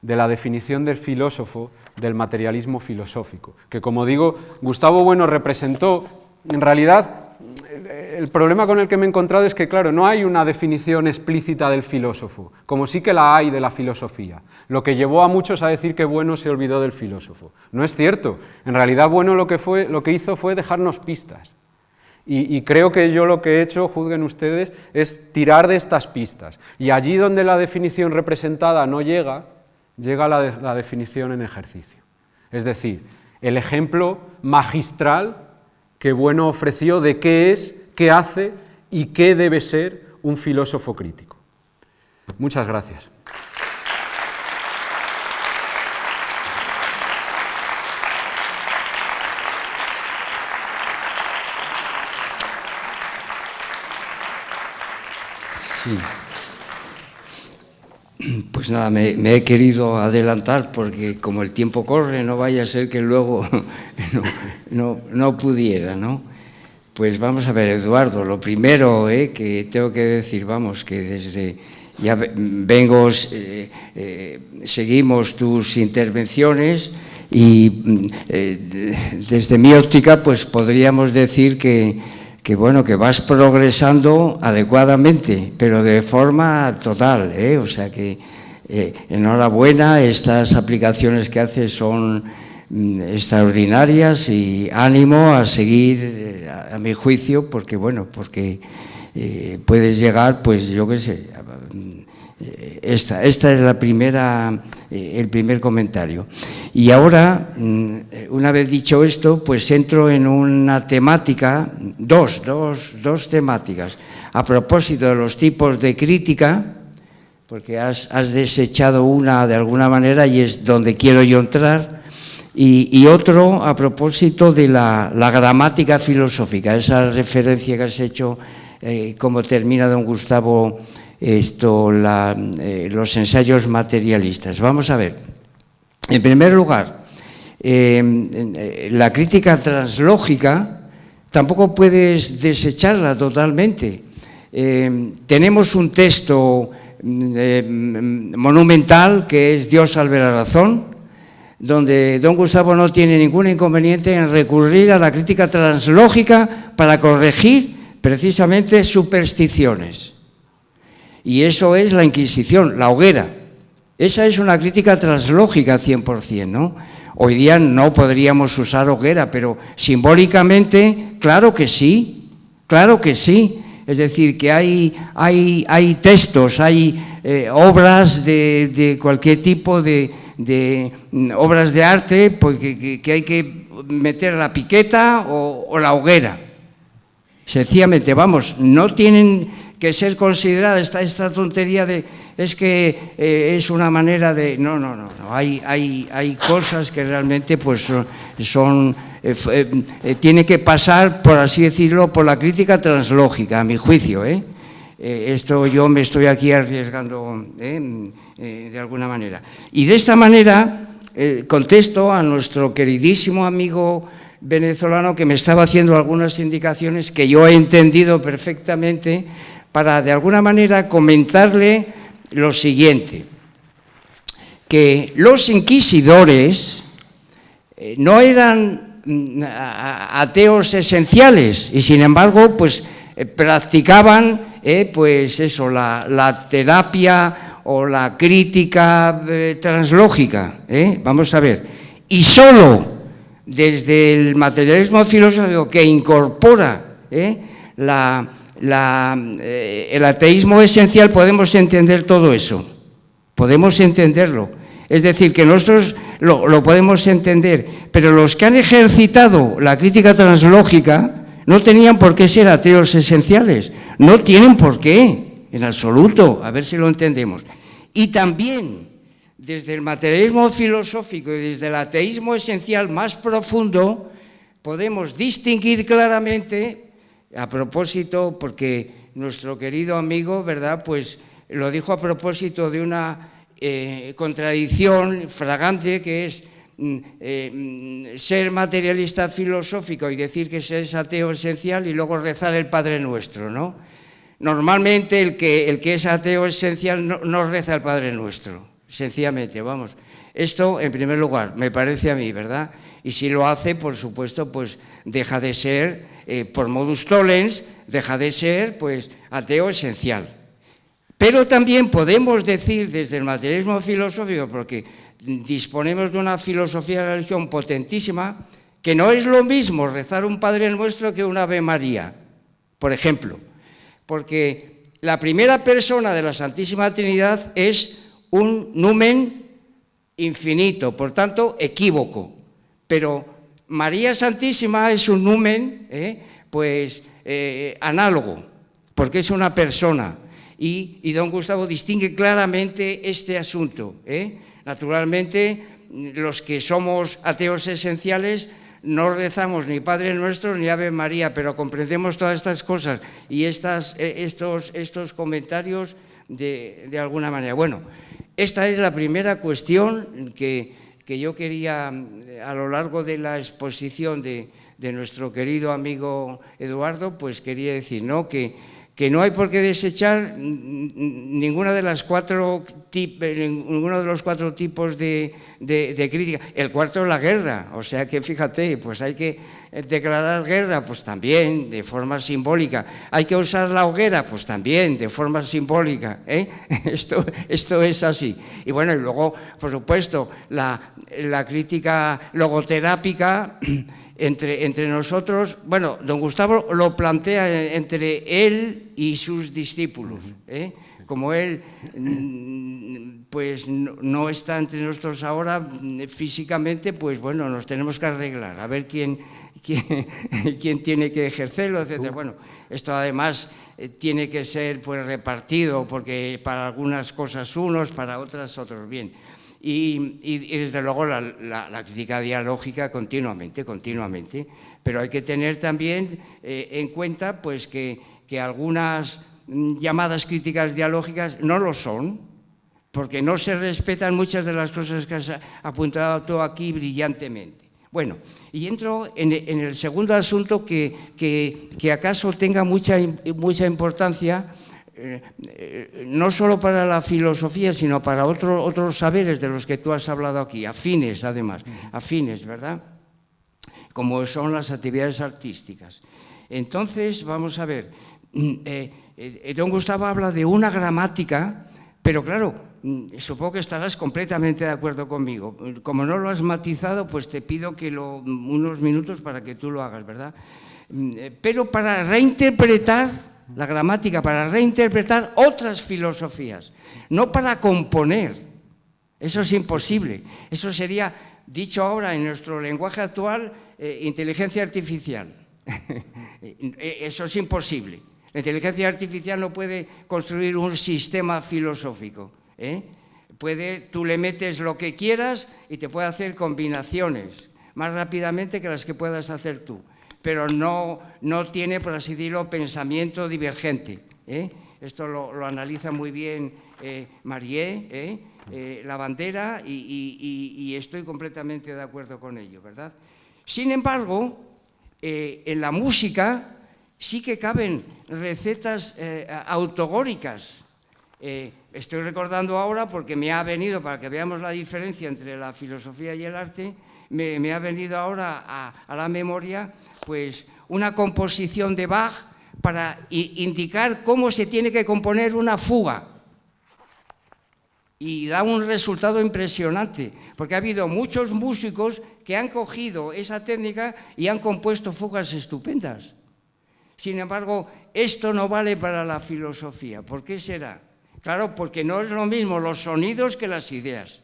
S1: de la definición del filósofo del materialismo filosófico, que, como digo, Gustavo Bueno representó. En realidad, el problema con el que me he encontrado es que, claro, no hay una definición explícita del filósofo, como sí que la hay de la filosofía, lo que llevó a muchos a decir que Bueno se olvidó del filósofo. No es cierto, en realidad Bueno lo que hizo fue dejarnos pistas, y creo que yo lo que he hecho, juzguen ustedes, es tirar de estas pistas, y allí donde la definición representada no llega, llega la definición en ejercicio. Es decir, el ejemplo magistral que Bueno ofreció de qué es, qué hace y qué debe ser un filósofo crítico. Muchas gracias.
S2: Sí. Pues nada, me he querido adelantar porque como el tiempo corre, no vaya a ser que luego no pudiera, ¿no? Pues vamos a ver, Eduardo, lo primero que tengo que decir, vamos, que desde ya seguimos tus intervenciones y desde mi óptica pues podríamos decir que bueno, que vas progresando adecuadamente, pero de forma total, o sea que enhorabuena, estas aplicaciones que haces son extraordinarias y ánimo a seguir, a mi juicio, porque bueno, porque puedes llegar, pues yo qué sé, esta es la primera, el primer comentario. Y ahora, una vez dicho esto, pues entro en una temática, dos temáticas. A propósito de los tipos de crítica, porque has desechado una de alguna manera y es donde quiero yo entrar, y otro a propósito de la gramática filosófica, esa referencia que has hecho, como termina don Gustavo, los ensayos materialistas. Vamos a ver, en primer lugar, la crítica translógica tampoco puedes desecharla totalmente. Tenemos un texto monumental que es Dios salve la razón, donde don Gustavo no tiene ningún inconveniente en recurrir a la crítica translógica para corregir precisamente supersticiones. Y eso es la Inquisición, la hoguera. Esa es una crítica translógica 100%, ¿no? Hoy día no podríamos usar hoguera, pero simbólicamente, claro que sí, claro que sí. Es decir, que hay textos, hay obras de cualquier tipo de obras de arte, pues que hay que meter la piqueta o la hoguera. Sencillamente, vamos, no tienen que ser considerada esta tontería de es que es una manera de... No, hay cosas que realmente pues son tiene que pasar, por así decirlo, por la crítica translógica, a mi juicio. Esto yo me estoy aquí arriesgando de alguna manera. Y de esta manera contesto a nuestro queridísimo amigo venezolano que me estaba haciendo algunas indicaciones que yo he entendido perfectamente para de alguna manera comentarle lo siguiente, que los inquisidores no eran ateos esenciales y sin embargo pues practicaban pues eso, la terapia o la crítica translógica, vamos a ver, y solo desde el materialismo filosófico que incorpora el ateísmo esencial podemos entender todo eso, podemos entenderlo, es decir, que nosotros lo podemos entender, pero los que han ejercitado la crítica translógica no tenían por qué ser ateos esenciales, no tienen por qué, en absoluto, a ver si lo entendemos. Y también, desde el materialismo filosófico y desde el ateísmo esencial más profundo, podemos distinguir claramente, a propósito, porque nuestro querido amigo, ¿verdad?, pues lo dijo a propósito de una contradicción fragante que es ser materialista filosófico y decir que se es ateo esencial y luego rezar el Padre Nuestro, ¿no? Normalmente el que es ateo esencial no reza el Padre Nuestro, sencillamente, vamos. Esto, en primer lugar, me parece a mí, ¿verdad? Y si lo hace, por supuesto, pues deja de ser, por modus tollens, deja de ser, pues, ateo esencial. Pero también podemos decir desde el materialismo filosófico, porque disponemos de una filosofía de la religión potentísima, que no es lo mismo rezar un Padre Nuestro que un Ave María, por ejemplo, porque la primera persona de la Santísima Trinidad es un numen infinito, por tanto, equívoco, pero María Santísima es un numen, análogo, porque es una persona, y don Gustavo distingue claramente este asunto, Naturalmente, los que somos ateos esenciales no rezamos ni Padre Nuestro ni Ave María, pero comprendemos todas estas cosas y estos comentarios de alguna manera. Bueno, esta es la primera cuestión que yo quería, a lo largo de la exposición de nuestro querido amigo Eduardo, pues quería decir, ¿no?, que no hay por qué desechar ninguno de los cuatro tipos de crítica. El cuarto es la guerra, o sea que fíjate, pues hay que declarar guerra, pues también de forma simbólica. Hay que usar la hoguera, pues también de forma simbólica. Esto es así. Y bueno, y luego, por supuesto, la crítica logoterápica. Entre nosotros, bueno, don Gustavo lo plantea entre él y sus discípulos, como él pues no está entre nosotros ahora físicamente, pues bueno, nos tenemos que arreglar, a ver quién tiene que ejercerlo, etc. Bueno, esto además tiene que ser pues repartido, porque para algunas cosas unos, para otras otros, bien. Y desde luego la crítica dialógica continuamente, pero hay que tener también en cuenta pues que algunas llamadas críticas dialógicas no lo son, porque no se respetan muchas de las cosas que has apuntado tú aquí brillantemente. Bueno, y entro en el segundo asunto que acaso tenga mucha importancia, no solo para la filosofía, sino para otros saberes de los que tú has hablado aquí, afines además, ¿verdad? Como son las actividades artísticas. Entonces, vamos a ver, don Gustavo habla de una gramática, pero claro, supongo que estarás completamente de acuerdo conmigo. Como no lo has matizado, pues te pido que unos minutos para que tú lo hagas, ¿verdad? Pero para reinterpretar la gramática, para reinterpretar otras filosofías, no para componer. Eso es imposible. Eso sería, dicho ahora en nuestro lenguaje actual, inteligencia artificial. Eso es imposible. La inteligencia artificial no puede construir un sistema filosófico. Tú le metes lo que quieras y te puede hacer combinaciones. más rápidamente que las que puedas hacer tú, pero no tiene, por así decirlo, pensamiento divergente. Esto lo analiza muy bien Marié, Lavandera, y estoy completamente de acuerdo con ello, ¿verdad? Sin embargo, en la música sí que caben recetas autogóricas. Estoy recordando ahora, porque me ha venido, para que veamos la diferencia entre la filosofía y el arte, me ha venido ahora a la memoria pues una composición de Bach para indicar cómo se tiene que componer una fuga. Y da un resultado impresionante, porque ha habido muchos músicos que han cogido esa técnica y han compuesto fugas estupendas. Sin embargo, esto no vale para la filosofía. ¿Por qué será? Claro, porque no es lo mismo los sonidos que las ideas.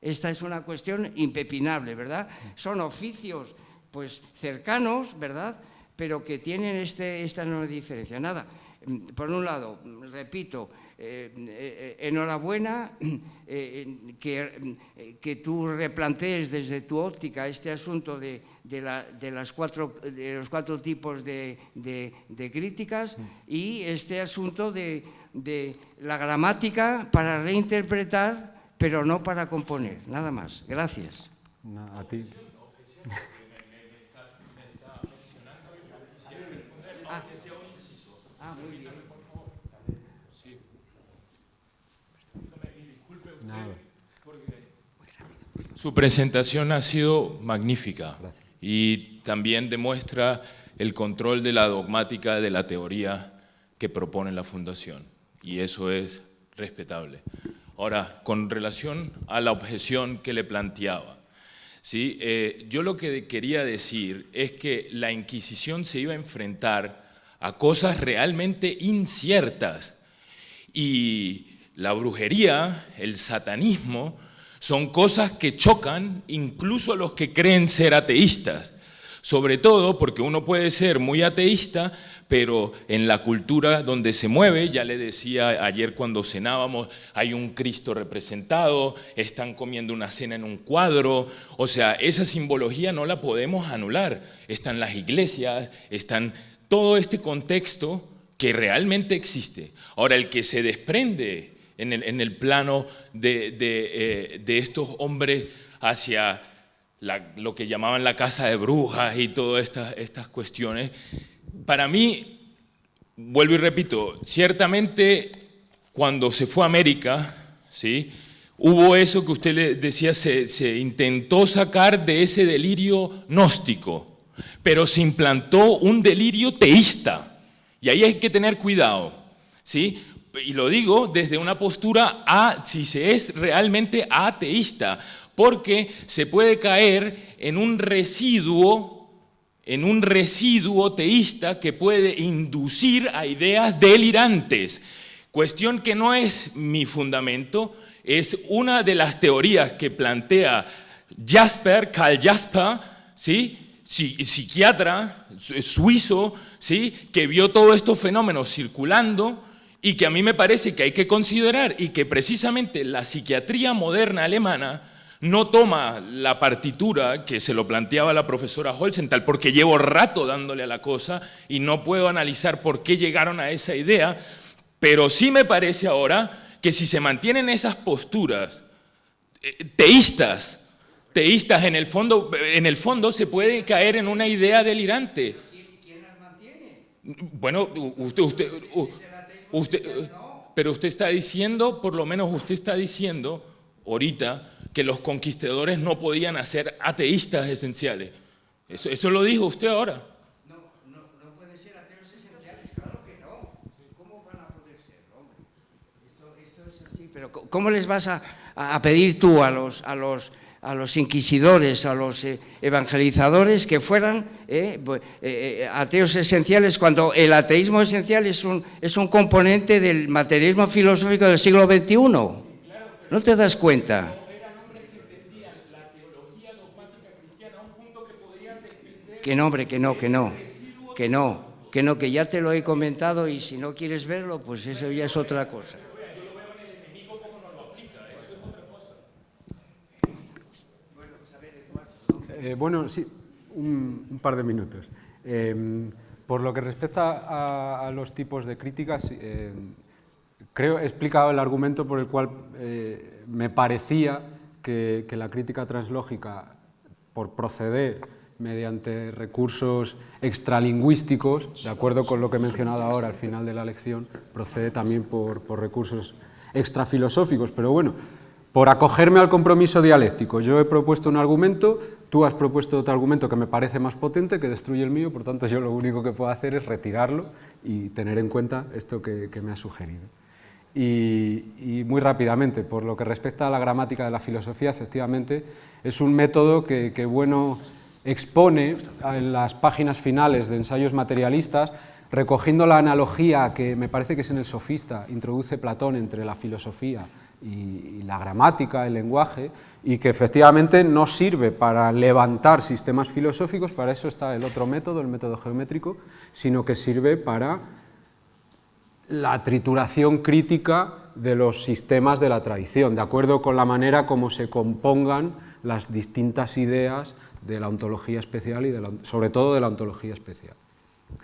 S2: Esta es una cuestión impepinable, ¿verdad? Son oficios pues cercanos, ¿verdad?, pero que tienen esta enorme diferencia. Nada, por un lado, repito, enhorabuena que tú replantees desde tu óptica este asunto de los cuatro tipos de críticas, y este asunto de la gramática para reinterpretar, pero no para componer. Nada más. Gracias.
S1: No, a ti.
S3: Muy bien. Sí. Disculpe usted,
S1: Nada.
S3: porque su presentación ha sido magnífica y también demuestra el control de la dogmática de la teoría que propone la Fundación, y eso es respetable. Ahora, con relación a la objeción que le planteaba, ¿sí? Yo lo que quería decir es que la Inquisición se iba a enfrentar a cosas realmente inciertas, y la brujería, el satanismo, son cosas que chocan incluso a los que creen ser ateístas, sobre todo porque uno puede ser muy ateísta, pero en la cultura donde se mueve, ya le decía ayer cuando cenábamos, hay un Cristo representado, están comiendo una cena en un cuadro, o sea, esa simbología no la podemos anular, están las iglesias, están todo este contexto que realmente existe. Ahora, el que se desprende en el plano de estos hombres hacia lo que llamaban la casa de brujas y todas estas cuestiones, para mí, vuelvo y repito, ciertamente cuando se fue a América, ¿sí?, hubo eso que usted le decía, se intentó sacar de ese delirio gnóstico, pero se implantó un delirio teísta, y ahí hay que tener cuidado, ¿sí? Y lo digo desde una postura si se es realmente ateísta, porque se puede caer en un residuo teísta que puede inducir a ideas delirantes, cuestión que no es mi fundamento, es una de las teorías que plantea Karl Jasper, ¿sí?, psiquiatra suizo, ¿sí?, que vio todos estos fenómenos circulando y que a mí me parece que hay que considerar, y que precisamente la psiquiatría moderna alemana no toma la partitura que se lo planteaba la profesora Holzenthal, porque llevo rato dándole a la cosa y no puedo analizar por qué llegaron a esa idea, pero sí me parece ahora que si se mantienen esas posturas teístas en el fondo se puede caer en una idea delirante.
S2: ¿Quién las mantiene?
S3: Bueno, pero usted está diciendo, por lo menos usted está diciendo ahorita, que los conquistadores no podían ser ateístas esenciales. Eso lo dijo usted ahora.
S2: No pueden ser ateos esenciales, claro que no. ¿Cómo van a poder ser, hombre? Esto es así. Pero ¿cómo les vas a pedir tú a los inquisidores, a los evangelizadores que fueran ateos esenciales, cuando el ateísmo esencial es un componente del materialismo filosófico del siglo XXI? ¿No te das cuenta? Que no, hombre, que ya te lo he comentado, y si no quieres verlo, pues eso ya es otra cosa.
S1: Bueno, sí, un par de minutos. Por lo que respecta a los tipos de críticas, creo he explicado el argumento por el cual me parecía que la crítica translógica, por proceder mediante recursos extralingüísticos, de acuerdo con lo que he mencionado ahora al final de la lección, procede también por recursos extrafilosóficos, pero bueno, por acogerme al compromiso dialéctico, yo he propuesto un argumento, tú has propuesto otro argumento que me parece más potente, que destruye el mío, por tanto yo lo único que puedo hacer es retirarlo y tener en cuenta esto que me has sugerido. Y muy rápidamente, por lo que respecta a la gramática de la filosofía, efectivamente, es un método que bueno, expone en las páginas finales de Ensayos materialistas, recogiendo la analogía que me parece que es en el Sofista, introduce Platón entre la filosofía y la gramática, el lenguaje, y que efectivamente no sirve para levantar sistemas filosóficos, para eso está el otro método, el método geométrico, sino que sirve para la trituración crítica de los sistemas de la tradición, de acuerdo con la manera como se compongan las distintas ideas de la ontología especial y sobre todo de la ontología especial.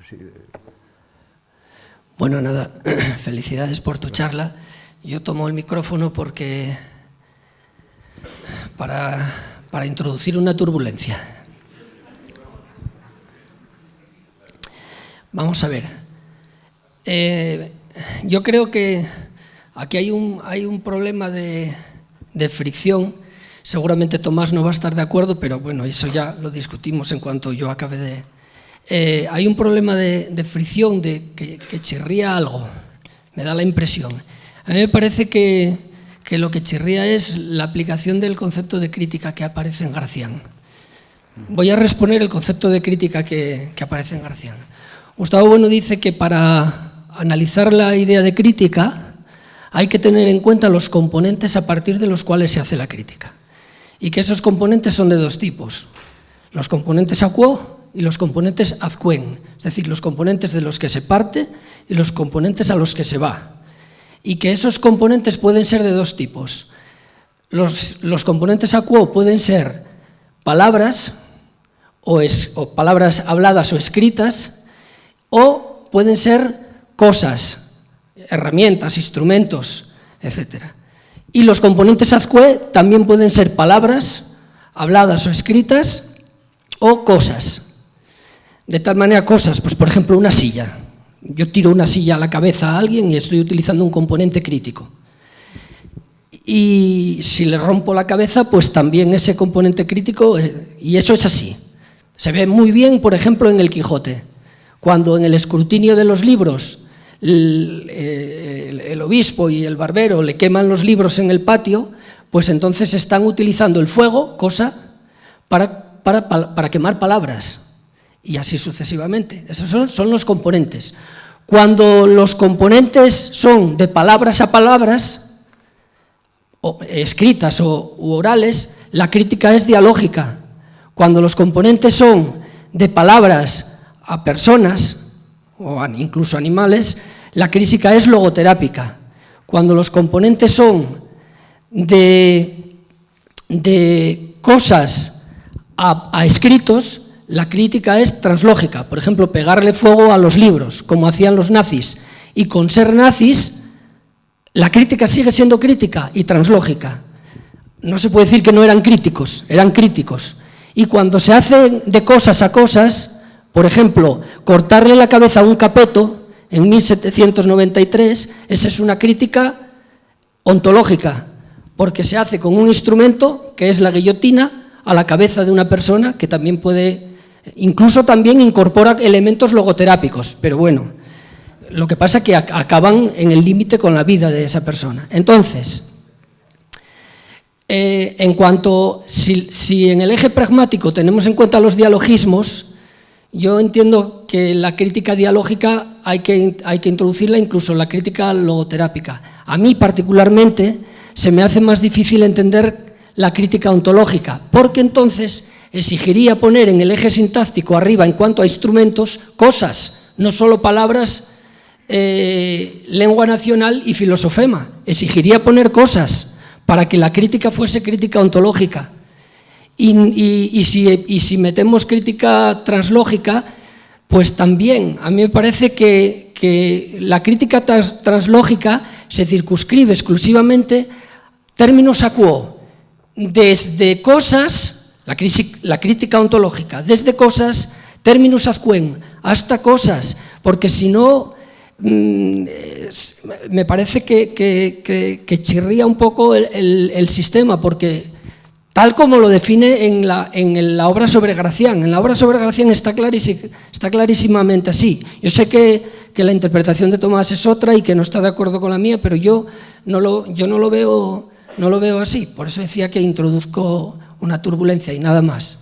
S1: Sí.
S4: Bueno, nada, felicidades por tu charla. Yo tomo el micrófono porque para introducir una turbulencia. Vamos a ver. Yo creo que aquí hay un problema de fricción. Seguramente Tomás no va a estar de acuerdo, pero bueno, eso ya lo discutimos en cuanto yo acabe de... hay un problema de fricción, de que chirría algo, me da la impresión. A mí me parece que lo que chirría es la aplicación del concepto de crítica que aparece en Garcián. Voy a responder el concepto de crítica que aparece en Garcián. Gustavo Bueno dice que para analizar la idea de crítica hay que tener en cuenta los componentes a partir de los cuales se hace la crítica. Y que esos componentes son de dos tipos, los componentes a quo y los componentes ad quem, es decir, los componentes de los que se parte y los componentes a los que se va. Y que esos componentes pueden ser de dos tipos. Los componentes a quo pueden ser palabras, o palabras habladas o escritas, o pueden ser cosas, herramientas, instrumentos, etc. Y los componentes ad que también pueden ser palabras, habladas o escritas, o cosas. De tal manera, cosas, pues por ejemplo una silla. Yo tiro una silla a la cabeza a alguien y estoy utilizando un componente crítico. Y si le rompo la cabeza, pues también ese componente crítico, y eso es así. Se ve muy bien, por ejemplo, en el Quijote, cuando en el escrutinio de los libros el obispo y el barbero le queman los libros en el patio, pues entonces están utilizando el fuego, cosa, para quemar palabras. Y así sucesivamente. Esos son los componentes. Cuando los componentes son de palabras a palabras, o escritas u orales, la crítica es dialógica. Cuando los componentes son de palabras a personas, o incluso animales, la crítica es logoterápica. Cuando los componentes son de cosas a escritos, la crítica es translógica. Por ejemplo, pegarle fuego a los libros, como hacían los nazis. Y con ser nazis, la crítica sigue siendo crítica y translógica. No se puede decir que no eran críticos, eran críticos. Y cuando se hace de cosas a cosas, por ejemplo, cortarle la cabeza a un Capeto en 1793, esa es una crítica ontológica, porque se hace con un instrumento, que es la guillotina, a la cabeza de una persona que también puede... Incluso también incorpora elementos logoterápicos, pero bueno, lo que pasa es que acaban en el límite con la vida de esa persona. Entonces, en cuanto, si en el eje pragmático tenemos en cuenta los dialogismos, yo entiendo que la crítica dialógica hay que introducirla, incluso la crítica logoterápica. A mí particularmente se me hace más difícil entender la crítica ontológica, porque entonces exigiría poner en el eje sintáctico arriba, en cuanto a instrumentos, cosas, no solo palabras, lengua nacional y filosofema. Exigiría poner cosas para que la crítica fuese crítica ontológica. Y si metemos crítica translógica, pues también a mí me parece que la crítica translógica se circunscribe exclusivamente términos a quo, desde cosas, la crítica ontológica, desde cosas, términos ad quem, hasta cosas, porque si no, me parece que chirría un poco el sistema, porque tal como lo define en la obra sobre Gracián. En la obra sobre Gracián está clarísimamente así. Yo sé que la interpretación de Tomás es otra y que no está de acuerdo con la mía, pero yo no lo veo así. Por eso decía que introduzco una turbulencia y nada más.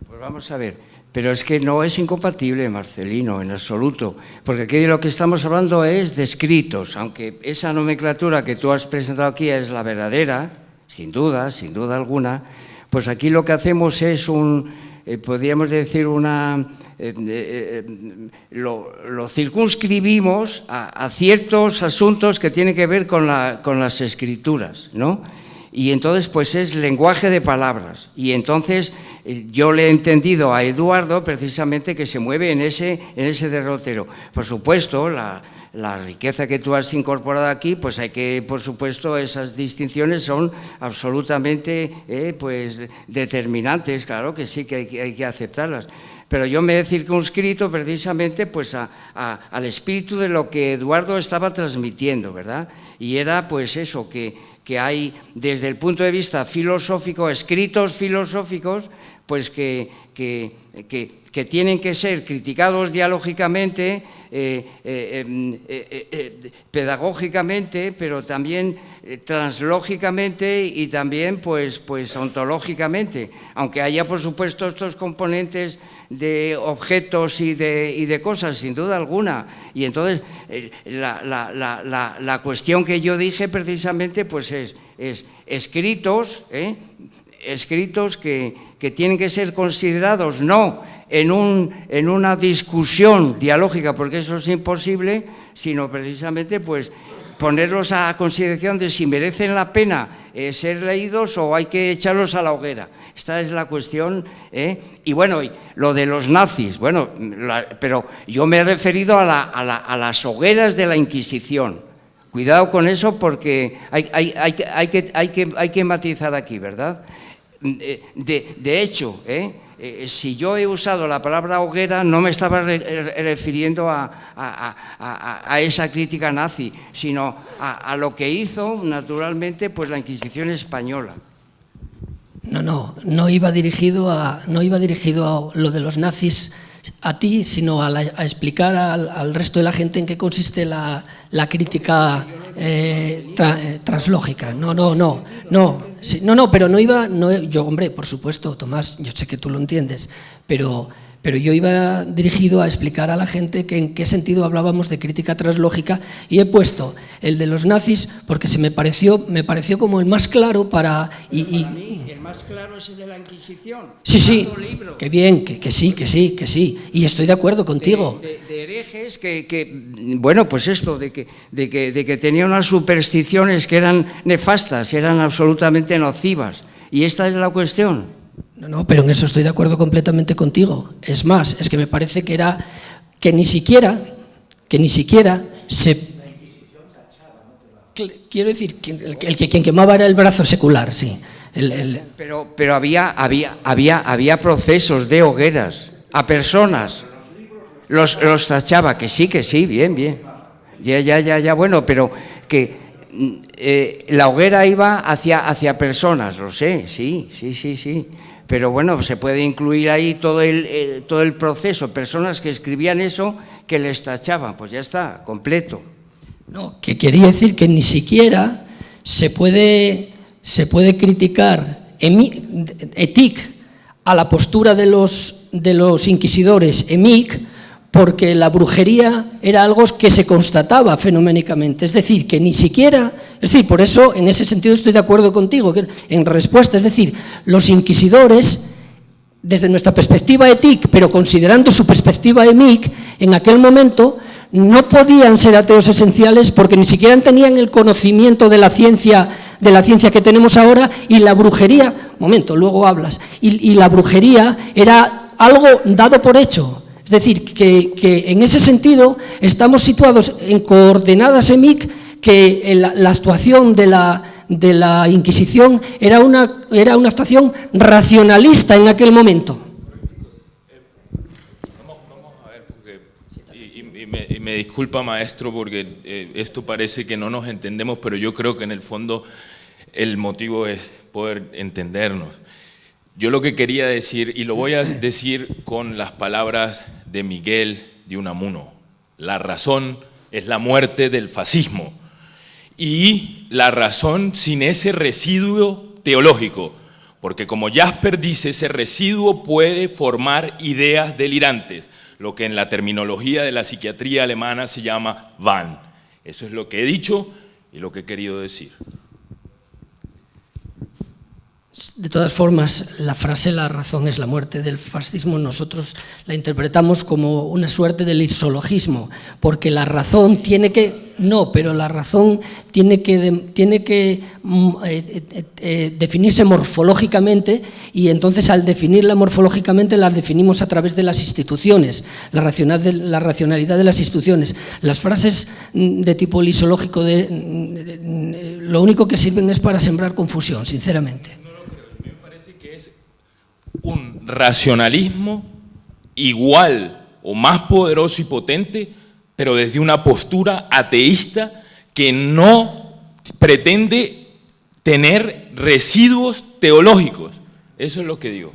S2: Pues vamos a ver. Pero es que no es incompatible, Marcelino, en absoluto, porque aquí de lo que estamos hablando es de escritos, aunque esa nomenclatura que tú has presentado aquí es la verdadera, sin duda alguna, pues aquí lo que hacemos es podríamos decir lo circunscribimos a ciertos asuntos que tienen que ver con las escrituras, ¿no? Y entonces pues es lenguaje de palabras, y entonces yo le he entendido a Eduardo precisamente que se mueve en ese derrotero. Por supuesto, la riqueza que tú has incorporado aquí, pues hay que, por supuesto, esas distinciones son absolutamente pues determinantes, claro que sí, que hay que aceptarlas. Pero yo me he circunscrito precisamente pues al espíritu de lo que Eduardo estaba transmitiendo, ¿verdad? Y era pues eso, que hay desde el punto de vista filosófico, escritos filosóficos, pues que tienen que ser criticados dialógicamente, pedagógicamente, pero también translógicamente y también pues ontológicamente, aunque haya por supuesto estos componentes de objetos y de cosas, sin duda alguna. Y entonces la cuestión que yo dije precisamente pues es escritos que tienen que ser considerados no en una discusión dialógica, porque eso es imposible, sino precisamente pues ponerlos a consideración de si merecen la pena ser leídos o hay que echarlos a la hoguera. Esta es la cuestión, y bueno, lo de los nazis, bueno, pero yo me he referido a las hogueras de la Inquisición. Cuidado con eso porque hay que matizar aquí, ¿verdad? De hecho, si yo he usado la palabra hoguera, no me estaba refiriendo a esa crítica nazi, sino a lo que hizo, naturalmente, pues la Inquisición española.
S4: No iba dirigido a lo de los nazis a ti, sino a explicar al resto de la gente en qué consiste la crítica translógica. Pero yo, hombre, por supuesto, Tomás, yo sé que tú lo entiendes, pero yo iba dirigido a explicar a la gente que en qué sentido hablábamos de crítica translógica, y he puesto el de los nazis porque me pareció como el más claro para...
S2: El más claro es el de la Inquisición.
S4: Sí, qué bien, que sí, y estoy de acuerdo contigo.
S2: De herejes bueno, pues esto, de que tenían unas supersticiones que eran nefastas, eran absolutamente nocivas, y esta es la cuestión.
S4: No, pero en eso estoy de acuerdo completamente contigo. Es más, es que me parece que ni siquiera se... Quiero decir, quien quemaba era el brazo secular, sí.
S2: Pero había procesos de hogueras a personas. Los tachaba, que sí, bien. Ya, bueno, pero que la hoguera iba hacia personas, lo sé, sí. Pero bueno, se puede incluir ahí todo el proceso, personas que escribían eso, que les tachaban, pues ya está, completo.
S4: No, que quería decir que ni siquiera se puede criticar etic a la postura de los inquisidores emic, porque la brujería era algo que se constataba fenoménicamente, es decir, que ni siquiera, por eso en ese sentido estoy de acuerdo contigo, que en respuesta, es decir, los inquisidores, desde nuestra perspectiva etic, pero considerando su perspectiva emic, en aquel momento no podían ser ateos esenciales porque ni siquiera tenían el conocimiento de la ciencia de la ciencia que tenemos ahora, y la brujería, momento, luego hablas, y la brujería era algo dado por hecho. Es decir, que en ese sentido estamos situados en coordenadas EMIC, que la actuación de la Inquisición era una actuación racionalista en aquel momento.
S3: Vamos a ver, porque, y me disculpa, maestro, porque esto parece que no nos entendemos, pero yo creo que en el fondo el motivo es poder entendernos. Yo lo que quería decir, y lo voy a decir con las palabras de Miguel de Unamuno: la razón es la muerte del fascismo, y la razón sin ese residuo teológico, porque como Jasper dice, ese residuo puede formar ideas delirantes, lo que en la terminología de la psiquiatría alemana se llama Wahn. Eso es lo que he dicho y lo que he querido decir.
S4: De todas formas, la frase "la razón es la muerte del fascismo" nosotros la interpretamos como una suerte de lisologismo, porque la razón tiene que... No, pero la razón tiene que definirse morfológicamente, y entonces al definirla morfológicamente la definimos a través de las instituciones, la racionalidad de las instituciones. Las frases de tipo lisológico lo único que sirven es para sembrar confusión, sinceramente.
S3: Un racionalismo igual o más poderoso y potente, pero desde una postura ateísta que no pretende tener residuos teológicos. Eso es lo que digo.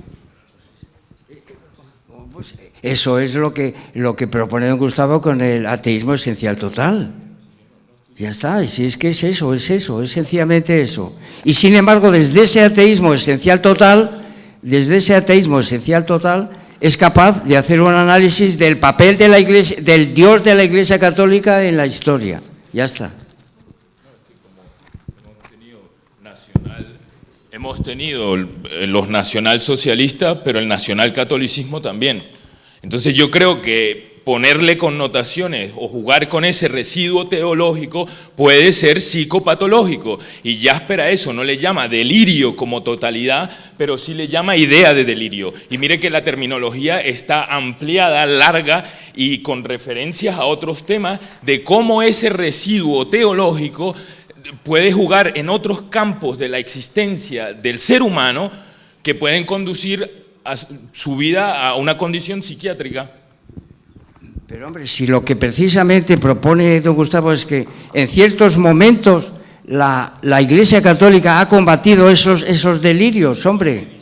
S2: Eso es lo que propone don Gustavo con el ateísmo esencial total. Ya está, si es que es sencillamente eso. Y sin embargo, desde ese ateísmo esencial total, es capaz de hacer un análisis del papel de la Iglesia, del Dios de la Iglesia Católica en la historia. Ya está.
S3: Hemos tenido los nacionalsocialistas, pero el nacionalcatolicismo también. Entonces yo creo que ponerle connotaciones o jugar con ese residuo teológico puede ser psicopatológico, y Jasper a eso no le llama delirio como totalidad, pero sí le llama idea de delirio. Y mire que la terminología está ampliada, larga, y con referencias a otros temas de cómo ese residuo teológico puede jugar en otros campos de la existencia del ser humano que pueden conducir a su vida a una condición psiquiátrica.
S2: Pero hombre, si lo que precisamente propone don Gustavo es que en ciertos momentos la Iglesia Católica ha combatido esos delirios, hombre.